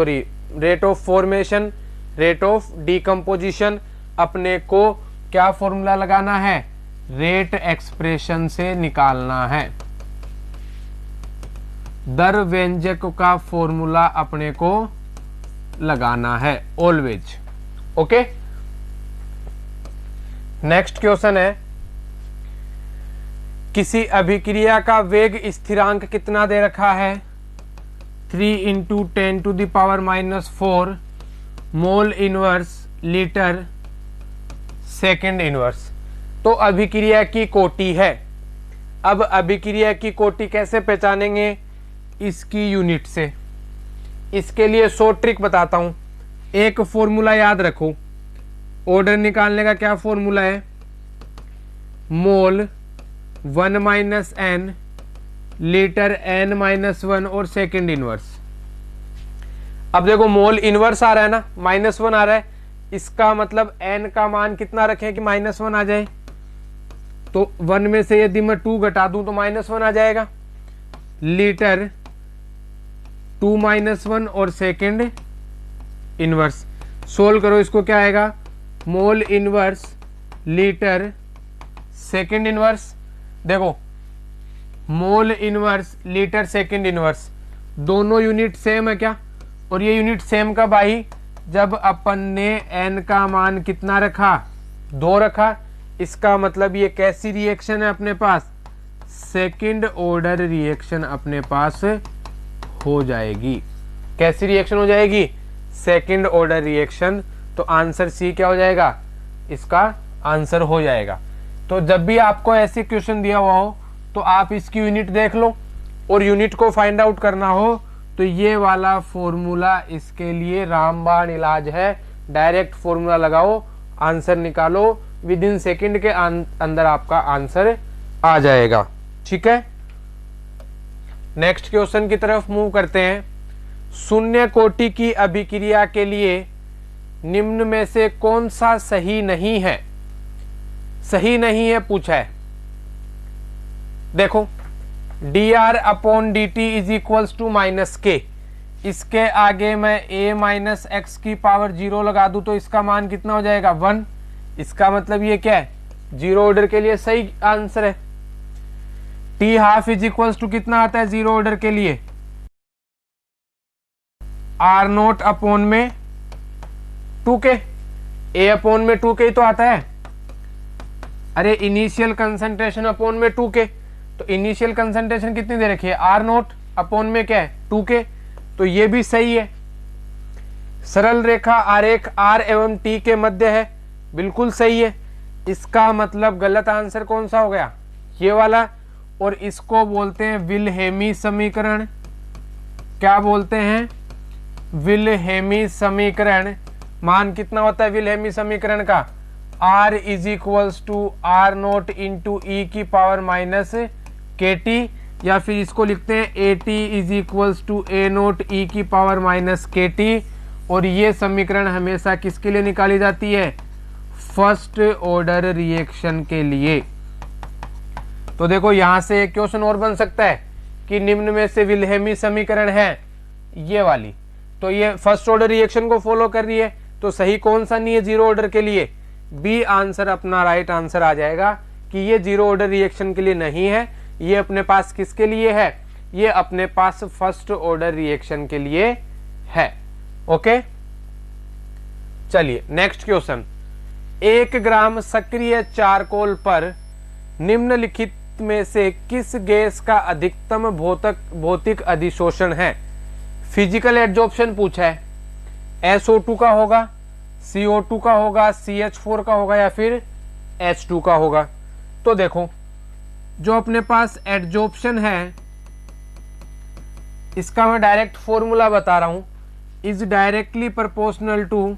rate of formation, rate of decomposition, अपने को क्या फॉर्मूला लगाना है, रेट एक्सप्रेशन से निकालना है, दर व्यंजक का फॉर्मूला अपने को लगाना है ऑलवेज। ओके, नेक्स्ट क्वेश्चन है, किसी अभिक्रिया का वेग स्थिरांक कितना दे रखा है 3 इंटू 10⁻⁻⁴ मोल इनवर्स लीटर सेकेंड इनवर्स। तो अभिक्रिया की कोटि है। अब अभिक्रिया की कोटि कैसे पहचानेंगे, इसकी यूनिट से। इसके लिए शॉर्ट ट्रिक बताता हूं, एक फॉर्मूला याद रखो, ऑर्डर निकालने का क्या फॉर्मूला है, मोल 1 - n लीटर n-1 और सेकेंड इनवर्स। अब देखो मोल इनवर्स आ रहा है ना, -1 आ रहा है, इसका मतलब n का मान कितना रखें कि -1 आ जाए, तो 1 में से यदि मैं 2 घटा दूं तो -1 आ जाएगा, लीटर 2-1 और सेकेंड इनवर्स। सोल्व करो इसको, क्या आएगा, mole inverse litre second inverse. देखो mole inverse litre second inverse दोनों यूनिट सेम है क्या, और ये यूनिट सेम कब आई, जब अपन ने n का मान कितना रखा 2 रखा। इसका मतलब ये कैसी रिएक्शन है अपने पास, सेकंड ऑर्डर रिएक्शन अपने पास हो जाएगी। कैसी रिएक्शन हो जाएगी, सेकंड ऑर्डर रिएक्शन। तो आंसर सी क्या हो जाएगा, इसका आंसर हो जाएगा। तो जब भी आपको ऐसे क्वेश्चन दिया हुआ हो तो आप इसकी यूनिट देख लो, और यूनिट को फाइंड आउट करना हो तो ये वाला फॉर्मूला इसके लिए रामबाण इलाज है। डायरेक्ट फॉर्मूला लगाओ, आंसर निकालो, विद इन सेकेंड के अंदर आपका आंसर आ जाएगा। ठीक है, नेक्स्ट क्वेश्चन की तरफ मूव करते हैं। शून्य कोटि की अभिक्रिया के लिए निम्न में से कौन सा सही नहीं है, सही नहीं है पूछा है। देखो dr/dt is equals to -k, इसके आगे मैं a - x⁻0 लगा दूं तो इसका मान कितना हो जाएगा 1। इसका मतलब ये क्या है, जीरो ऑर्डर के लिए सही आंसर है। t½ इज इक्वल्स टू कितना आता है जीरो ऑर्डर के लिए, r0/में 2k, a/में 2k ही तो आता है। अरे इनिशियल कंसंट्रेशन अपॉन में 2k, तो इनिशियल कंसंट्रेशन कितनी दे रखी है r0 में क्या है 2k, तो ये भी सही है। सरल रेखा आरेख r एवं t के मध्य है, बिल्कुल सही है। इसका मतलब गलत आंसर कौन सा हो गया, ये वाला। और इसको बोलते हैं विल्हेमी समीकरण। क्या बोलते हैं? विल्हेमी समीकरण। मान कितना होता है विल्हेमी समीकरण का? R is equals to R naught into e की पावर माइनस के टी, या फिर इसको लिखते हैं a t is equals to a nought e की पावर माइनस के टी। और ये समीकरण हमेशा किसके लिए निकाली जाती है? फर्स्ट ऑर्डर रिएक्शन के लिए। तो देखो यहां से एक क्वेश्चन और बन सकता है कि निम्न में से विल्हेमी समीकरण है ये वाली, तो ये फर्स्ट ऑर्डर रिएक्शन को फॉलो कर रही है, तो सही कौन सा नहीं है जीरो ऑर्डर के लिए? बी आंसर अपना राइट आंसर आ जाएगा कि ये जीरो ऑर्डर रिएक्शन के लिए नहीं है, ये अपने पास किसके लिए है? ये अपने पास फर्स्ट ऑर्डर रिएक्शन के लिए है। ओके, चलिए नेक्स्ट क्वेश्चन। 1 ग्राम सक्रिय चारकोल पर निम्नलिखित में से किस गैस का अधिकतम भौतिक अधिशोषण है? फिजिकल एड्जॉर्प्शन पूछा है। SO2 का होगा, CO2 का होगा, CH4 का होगा, या फिर H2 का होगा। तो देखो जो अपने पास एड्जॉर्प्शन है इसका मैं डायरेक्ट फॉर्मूला बता रहा हूं, is directly proportional to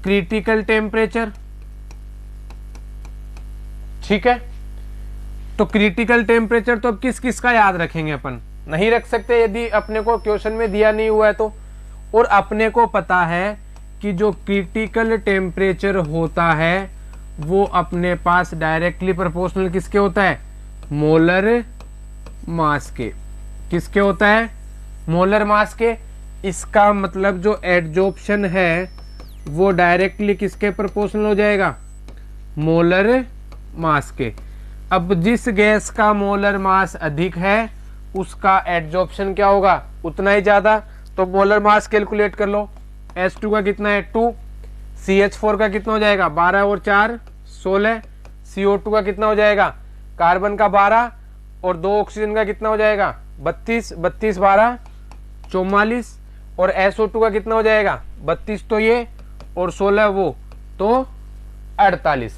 critical temperature. ठीक है, तो क्रिटिकल टेम्परेचर तो अब किस किस का याद रखेंगे? अपन नहीं रख सकते यदि अपने को क्वेश्चन में दिया नहीं हुआ है तो। और अपने को पता है कि जो क्रिटिकल टेम्परेचर होता है वो अपने पास डायरेक्टली प्रोपोर्शनल किसके होता है? मोलर मास के। किसके होता है? मोलर मास के। इसका मतलब जो एड्जॉर्प्शन है वो डायरेक्टली किसके प्रोपोर्शनल हो जाएगा? मोलर मास के। अब जिस गैस का मोलर मास अधिक है उसका एड्जॉर्प्शन क्या होगा? उतना ही ज्यादा। तो मोलर मास कैलकुलेट कर लो। H2 का कितना है? 2। CH4 का कितना हो जाएगा? 12 और 4 16। CO2 का कितना हो जाएगा? कार्बन का 12 और 2 ऑक्सीजन का कितना हो जाएगा? 32। 32 12 44। और SO2 का कितना हो जाएगा? 32 तो ये और 16 वो, तो 48।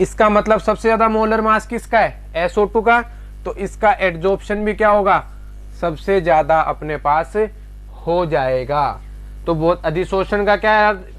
इसका मतलब सबसे ज्यादा मोलर मास किसका है? SO2 का। तो इसका एड्जॉर्प्शन भी क्या होगा? सबसे ज्यादा अपने पास हो जाएगा। तो बहुत अधिशोषण का क्या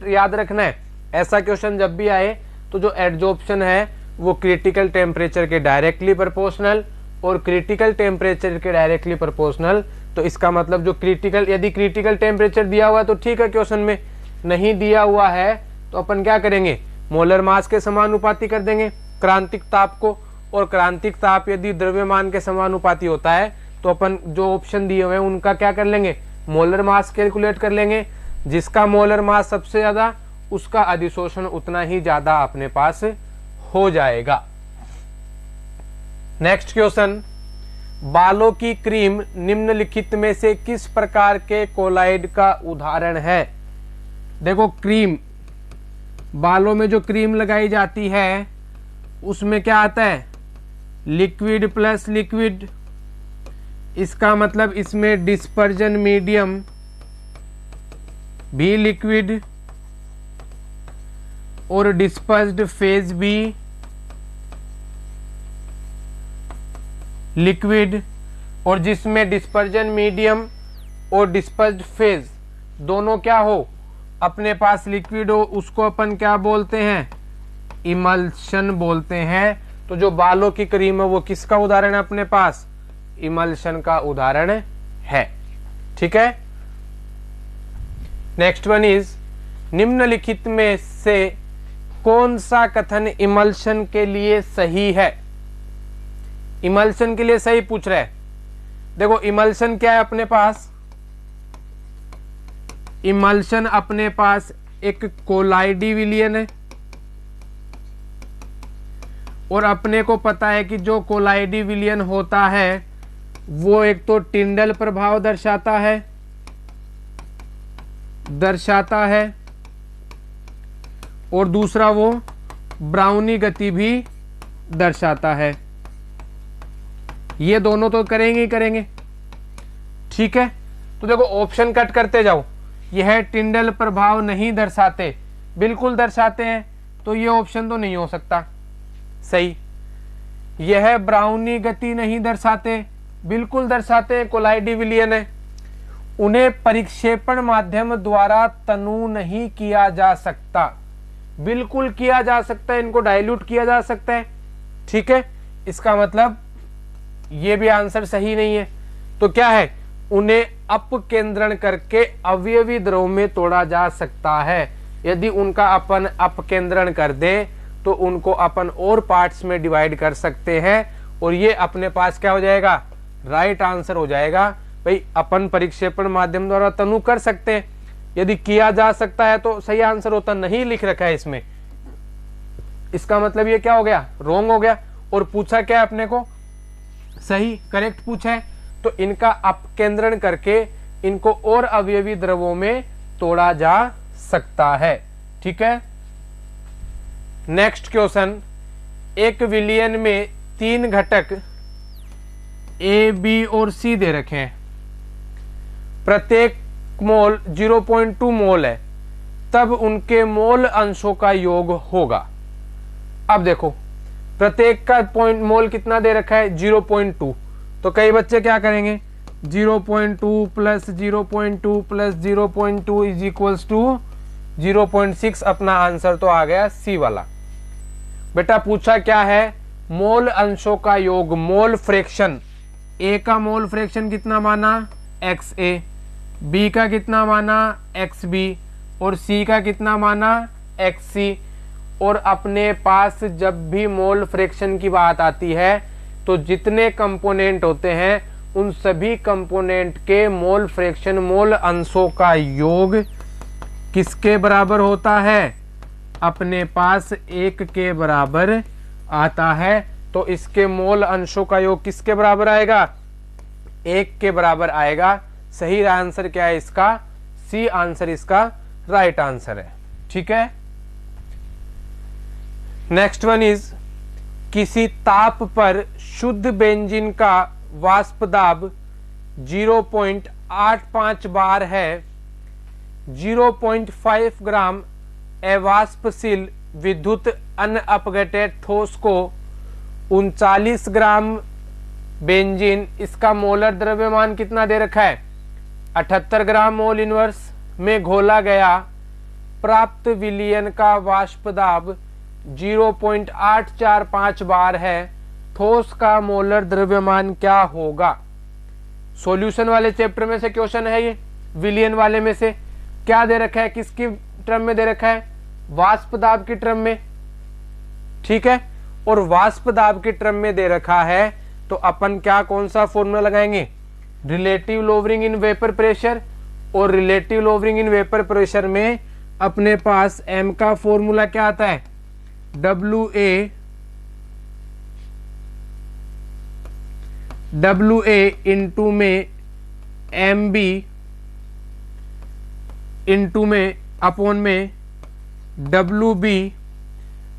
याद रखना है? ऐसा क्वेश्चन जब भी आए तो जो एड्जॉर्प्शन है वो क्रिटिकल टेम्परेचर के डायरेक्टली प्रोपोर्शनल, और क्रिटिकल टेम्परेचर के डायरेक्टली प्रोपोर्शनल। तो इसका मतलब जो क्रिटिकल, यदि क्रिटिकल टेम्परेचर दिया हुआ है तो ठीक है क्वेश्चन में, नहीं दिया हुआ है तो अपन क्या करेंगे? मोलर मास के समानुपाती कर देंगे क्रांतिक ताप को। और क्रांतिक ताप यदि द्रव्यमान के समानुपाती होता है तो अपन जो ऑप्शन दिए हुए हैं उनका क्या कर लेंगे? मोलर मास कैलकुलेट कर लेंगे। जिसका मोलर मास सबसे ज्यादा उसका अधिशोषण उतना ही ज्यादा अपने पास हो जाएगा। Next question. बालों की क्रीम निम्नलिखित में से किस प्रकार के कोलाइड का उदाहरण है? देखो क्रीम, बालों में जो क्रीम लगाई जाती है उसमें क्या आता है? Liquid plus liquid. इसका मतलब इसमें डिस्पर्जन मीडियम भी लिक्विड और डिस्पर्स्ड फेज भी लिक्विड। और जिसमें डिस्पर्जन मीडियम और डिस्पर्स्ड फेज दोनों क्या हो? अपने पास लिक्विड हो, उसको अपन क्या बोलते हैं? इमल्शन बोलते हैं। तो जो बालों की क्रीम है वो किसका उदाहरण है अपने पास? इमल्शन का उदाहरण है। ठीक है, नेक्स्ट वन इज, निम्नलिखित में से कौन सा कथन इमल्शन के लिए सही है? इमल्शन के लिए सही पूछ रहा है। देखो इमल्शन क्या है अपने पास? इमल्शन अपने पास एक कोलाइडी विलयन है, और अपने को पता है कि जो कोलाइडी विलयन होता है वो एक तो टिंडल प्रभाव दर्शाता है और दूसरा वो ब्राउनी गति भी दर्शाता है। ये दोनों तो करेंगे ही करेंगे। ठीक है, तो देखो ऑप्शन कट करते जाओ। यह टिंडल प्रभाव नहीं दर्शाते, बिल्कुल दर्शाते हैं, तो ये ऑप्शन तो नहीं हो सकता सही। यह ब्राउनी गति नहीं दर्शाते, बिल्कुल दर्शाते हैं, कोलाइडी विलियन है। उन्हें परिक्षेपण माध्यम द्वारा तनु नहीं किया जा सकता, बिल्कुल किया जा सकता है, इनको डाइल्यूट किया जा सकता है। ठीक है, इसका मतलब ये भी आंसर सही नहीं है। तो क्या है, उन्हें अपकेंद्रण करके अवयवी द्रव में तोड़ा जा सकता है। यदि उनका अपन अपकेंद्रण कर दें तो उनको अपन और पार्ट्स में डिवाइड कर सकते हैं और ये अपने पास क्या हो जाएगा, राइट आंसर हो जाएगा। भाई अपन परिक्षेपण माध्यम द्वारा तनु कर सकते हैं, यदि किया जा सकता है तो सही आंसर होता, नहीं लिख रखा है इसमें, इसका मतलब ये क्या हो गया, रॉन्ग हो गया। और पूछा क्या है अपने को, सही करेक्ट पूछा है। तो इनका अपकेंद्रण करके इनको और अवयवी द्रवों में तोड़ा जा सकता है। ठीक है, नेक्स्ट क्वेश्चन, एक विलियन में 3 घटक ए, बी और सी दे रखे हैं, प्रत्येक मोल 0.2 मोल है, तब उनके मोल अंशों का योग होगा। अब देखो प्रत्येक का मोल कितना दे रखा है, 0.2। तो कई बच्चे क्या करेंगे, 0.2 plus 0.2 plus 0.2 is equals to 0.6। अपना आंसर तो आ गया सी वाला। बेटा पूछा क्या है, मोल अंशों का योग, मोल फ्रैक्शन। ए का मोल फ्रैक्शन कितना माना, XA, बी का कितना माना, XB, और सी का कितना माना, XC। और अपने पास जब भी मोल फ्रैक्शन की बात आती है तो जितने कंपोनेंट होते हैं उन सभी कंपोनेंट के मोल फ्रैक्शन, मोल अंशों का योग किसके बराबर होता है, अपने पास 1 के बराबर आता है। तो इसके मोल अंशों का योग किसके बराबर आएगा, 1 के बराबर आएगा। सही आंसर क्या है इसका, सी आंसर इसका राइट आंसर है। ठीक है, नेक्स्ट वन इज, किसी ताप पर शुद्ध बेंजीन का वाष्प दाब 0.85 बार है, 0.5 ग्राम अवाष्पशील विद्युत अनअपघटित ठोस को 39 ग्राम बेंजीन, इसका मोलर द्रव्यमान कितना दे रखा है, 78 ग्राम मोल इनवर्स में घोला गया। प्राप्त विलियन का वाष्प दाब 0.845 बार है, ठोस का मोलर द्रव्यमान क्या होगा। सॉल्यूशन वाले चैप्टर में से क्वेश्चन है ये, विलियन वाले में से। क्या दे रखा है, किसकी टर्म में दे रखा है, वाष्प दाब की टर्म में। ठीक है, और वाष्प दाब की टर्म में दे रखा है तो अपन क्या, कौन सा फॉर्मूला लगाएंगे, relative lowering in vapour pressure. और relative lowering in vapour pressure में अपने पास m का फॉर्मूला क्या आता है, WA इंटू में MB इंटू में अपॉन में WB,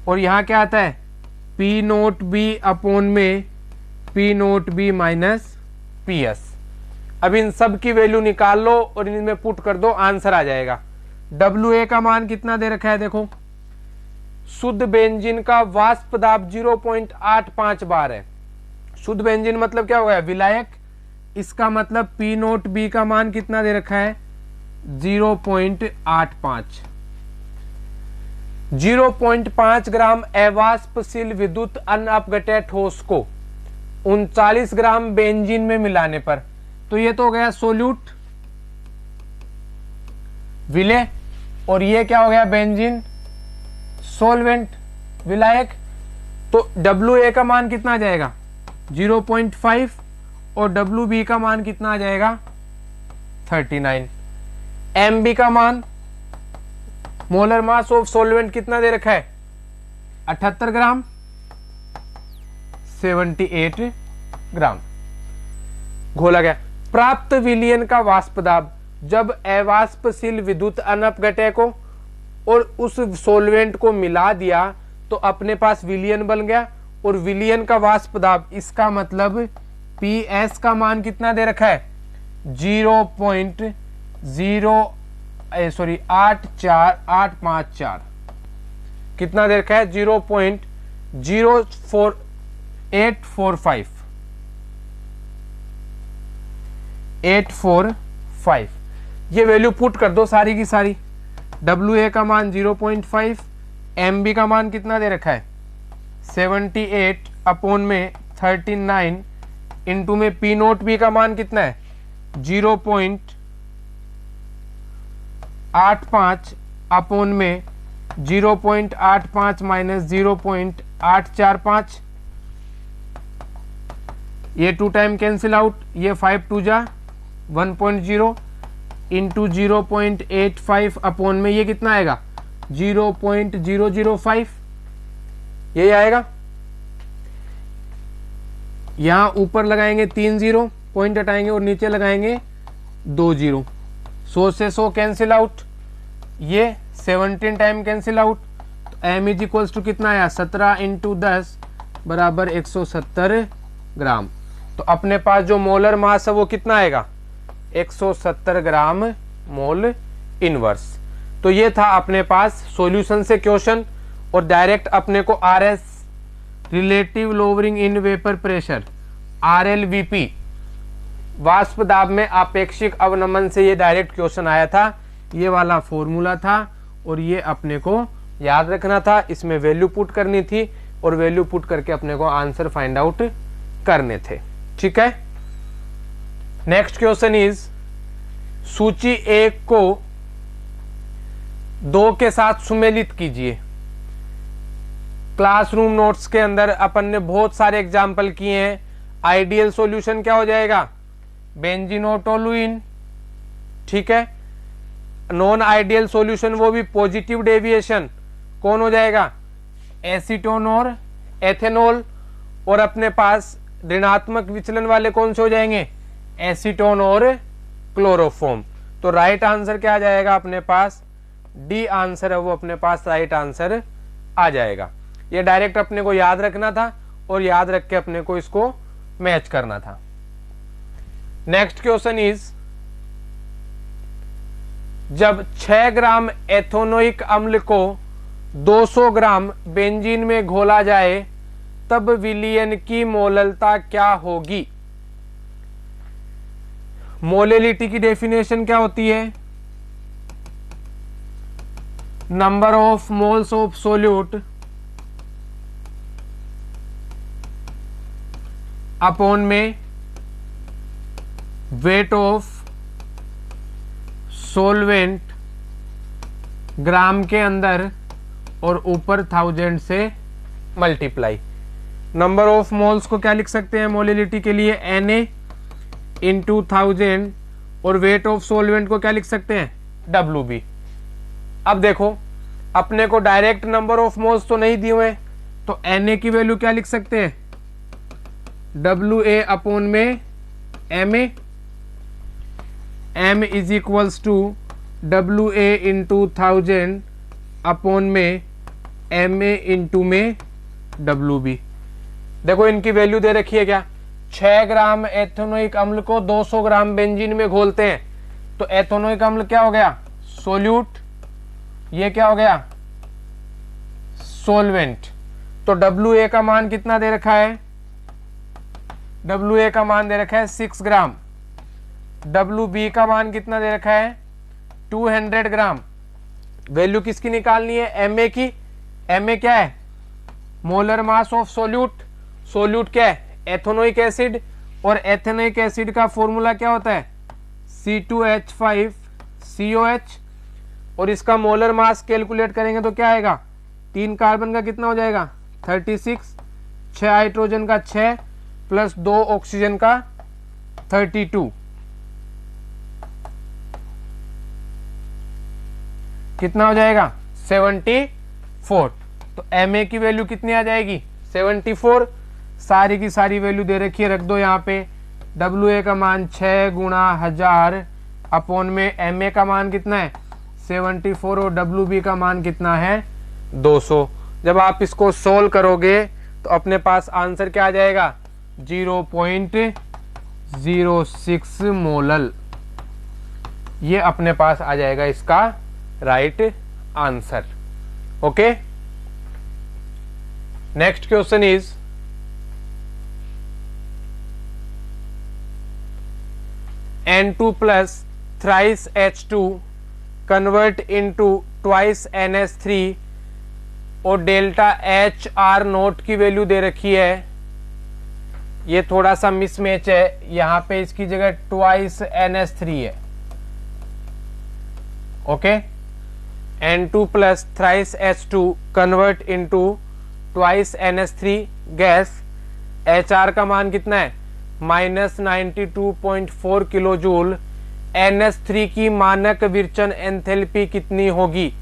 और यहां क्या आता है P0B अपॉन में P0B माइनस PS। अब इन सब की वैल्यू निकाल लो और इनमें पुट कर दो, आंसर आ जाएगा। WA का मान कितना दे रखा है, देखो शुद्ध बेंजीन का वाष्प दाब 0.85 बार है। शुद्ध बेंजीन मतलब क्या हो गया, विलायक। इसका मतलब P0B का मान कितना दे रखा है, 0.85। 0.5 ग्राम अवाष्पशील विद्युत अनअपघटित ठोस को 39 ग्राम बेंजीन में मिलाने पर, तो ये तो हो गया सोल्यूट, विलेय, और ये क्या हो गया बेंजीन, सोलवेंट, विलायक। तो WA का मान कितना आ जाएगा 0.5 और WB का मान कितना आ जाएगा 39। MB का मान, मोलर मास ऑफ सोलवेंट कितना दे रखा है 78 ग्राम, 78 ग्राम घोला गया। प्राप्त विलियन का वाष्प दाब, जब अवाष्पशील विद्युत अनअपघटय को और उस सोलवेंट को मिला दिया तो अपने पास विलियन बन गया, और विलियन का वाष्प दाब, इसका मतलब PS का मान कितना दे रखा है 0.84854, कितना दे रखा है 0.04 845 ये वैल्यू पुट कर दो सारी की सारी। WA का मान 0.5, MB का मान कितना दे रखा है 78 अपॉन में 39 इंटू में P नोट B का मान कितना है 0.85 अपॉन में 0.85 माइनस 0.845, ये 2 टाइम कैंसिल आउट, ये 5 2 जा 1.0 इंटू 0.85 अपॉन में ये कितना आएगा 0.005, यही आएगा। यहां ऊपर लगाएंगे 3 0 पॉइंट हटाएंगे और नीचे लगाएंगे 2 0, 100 से 100 कैंसिल आउट, ये 17 टाइम कैंसिल आउट, तो m इज इक्वल्स टू कितना आया 17 इंटू 10 बराबर 170 ग्राम। तो अपने पास जो मोलर मास है वो कितना आएगा 170 ग्राम मोल इनवर्स। तो ये था अपने पास सॉल्यूशन से क्वेश्चन, और डायरेक्ट अपने को RS relative lowering in vapour pressure RLVP वाष्प दाब में आपेक्षिक अवनमन से ये डायरेक्ट क्वेश्चन आया था। ये वाला फॉर्मूला था और ये अपने को याद रखना था, इसमें वैल्यू पुट करनी थी और वैल्यू पुट करके अपने को आंसर फाइंड आउट करने थे। ठीक है, नेक्स्ट क्वेश्चन इज सूची 1 को 2 के साथ सुमेलित कीजिए। क्लासरूम नोट्स के अंदर अपन ने बहुत सारे एग्जाम्पल किए हैं। आइडियल सॉल्यूशन क्या हो जाएगा बेंजीनोटोलुइन, ठीक है। नॉन आइडियल सॉल्यूशन वो भी पॉजिटिव डेविएशन कौन हो जाएगा एसीटोन और एथेनॉल, और अपने पास ऋणात्मक विचलन वाले कौन से हो जाएंगे एसीटोन और क्लोरोफॉर्म। तो राइट आंसर क्या आ जाएगा अपने पास डी आंसर है वो अपने पास राइट आंसर आ जाएगा। ये डायरेक्ट अपने को याद रखना था और याद रख के अपने को इसको मैच करना था। नेक्स्ट क्वेश्चन इज जब 6 ग्राम एथेनोइक अम्ल को 200 ग्राम बेंजीन में घोला जाए तब विलयन की मोललता क्या होगी। मोलेलिटी की डेफिनेशन क्या होती है number of moles of solute upon में वेट ऑफ सोलवेंट ग्राम के अंदर और ऊपर 1000 से मल्टीप्लाई। नंबर ऑफ मोल्स को क्या लिख सकते हैं मोलिलिटी के लिए Na इंटू 1000 और वेट ऑफ सोलवेंट को क्या लिख सकते हैं Wb। अब देखो अपने को डायरेक्ट नंबर ऑफ मोल्स तो नहीं दिए हुए, तो Na की वैल्यू क्या लिख सकते हैं Wa अपॉन में Ma, M is equals to Wa into 1000 upon में Ma इंटू में Wb। देखो इनकी वैल्यू दे रखी है क्या 6 ग्राम एथेनोइक अम्ल को 200 ग्राम बेंजीन में घोलते हैं, तो एथेनोइक अम्ल क्या हो गया सोल्यूट, ये क्या हो गया सोलवेंट। तो Wa का मान कितना दे रखा है Wa का मान दे रखा है 6 ग्राम, Wb का मान कितना दे रखा है 200 ग्राम। वैल्यू किसकी निकालनी है Ma की। Ma क्या है molar mass of solute, solute क्या है एथेनोइक एसिड, और एथेनोइक एसिड का फॉर्मूला क्या होता है C2H5COH, और इसका मोलर मास कैलकुलेट करेंगे तो क्या आएगा 3 कार्बन का कितना हो जाएगा 36, 6 हाइड्रोजन का 6 प्लस 2 ऑक्सीजन का 32, कितना हो जाएगा 74। तो Ma की वैल्यू कितनी आ जाएगी 74। सारी की सारी वैल्यू दे रखी है रख दो यहाँ पे। Wa का मान 6 गुणा 1000 अपॉन में Ma का मान कितना है 74 और Wb का मान कितना है 200। जब आप इसको सोल्व करोगे तो अपने पास आंसर क्या आ जाएगा 0.06 मोलल, ये अपने पास आ जाएगा इसका right answer. Okay, next question is N2 plus thrice H2 convert into twice NH3 और डेल्टा H R नोट की वैल्यू दे रखी है, ये थोड़ा सा मिसमैच है, यहां पे इसकी जगह ट्वाइस NH3 है। Okay, N2 plus thrice H2 convert into twice NH3 gas. HR का मान कितना है, -92.4 किलो जूल। NH3 की मानक विरचन एंथैल्पी कितनी होगी।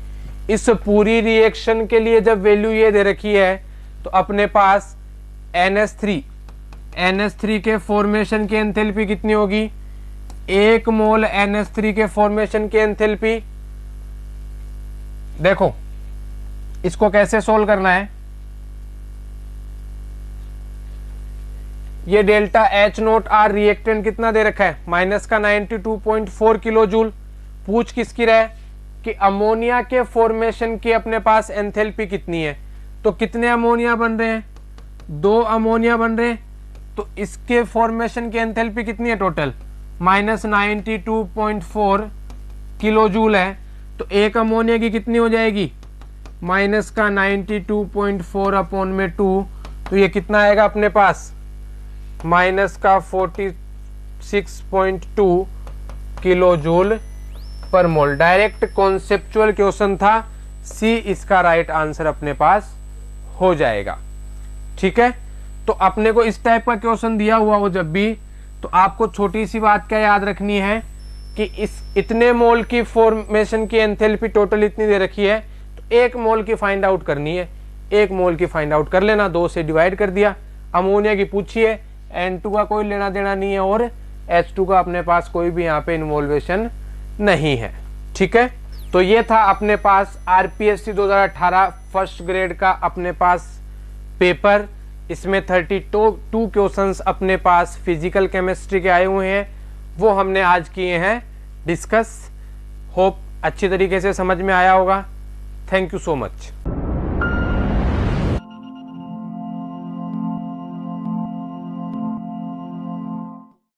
इस पूरी रिएक्शन के लिए जब वैल्यू ये दे रखी है तो अपने पास NH3 के फॉर्मेशन की एंथैल्पी कितनी होगी, 1 मोल NH3 के फॉर्मेशन की एंथैल्पी। देखो इसको कैसे सोल्व करना है, ये delta H note R reactant कितना दे रखा है, माइनस का 92.4 किलो जूल। पूछ किसकी रहा है कि अमोनिया के फॉर्मेशन की अपने पास एंथैल्पी कितनी है। तो कितने अमोनिया बन रहे हैं, 2 अमोनिया बन रहे हैं, तो इसके फॉर्मेशन की एंथैल्पी कितनी है टोटल, -92.4 किलो जूल है। तो एक अमोनिया की कितनी हो जाएगी, माइनस का 92.4 अपॉन में 2, तो ये कितना आएगा अपने पास, माइनस का 46.2 किलो जूल पर मोल। डायरेक्ट कॉन्सेप्चुअल क्वेश्चन था, सी इसका राइट आंसर अपने पास हो जाएगा। ठीक है, तो अपने को इस टाइप का क्वेश्चन दिया हुआ हो जब भी, तो आपको छोटी सी बात क्या याद रखनी है कि इस इतने मोल की फॉर्मेशन की एंथैल्पी टोटल इतनी दे रखी है, तो 1 मोल की फाइंड आउट करनी है। 1 मोल की फाइंड आउट कर लेना, 2 से डिवाइड कर दिया। अमोनिया की पूछिए, N2 का कोई लेना देना नहीं है और H2 का अपने पास कोई भी यहाँ पे इन्वॉल्वेशन नहीं है। ठीक है, तो ये था अपने पास RPSC 2018 फर्स्ट ग्रेड का अपने पास पेपर। इसमें 32 क्वेश्चंस अपने पास फिजिकल केमिस्ट्री के आए हुए हैं, वो हमने आज किए हैं डिस्कस। होप अच्छी तरीके से समझ में आया होगा। Thank you so much.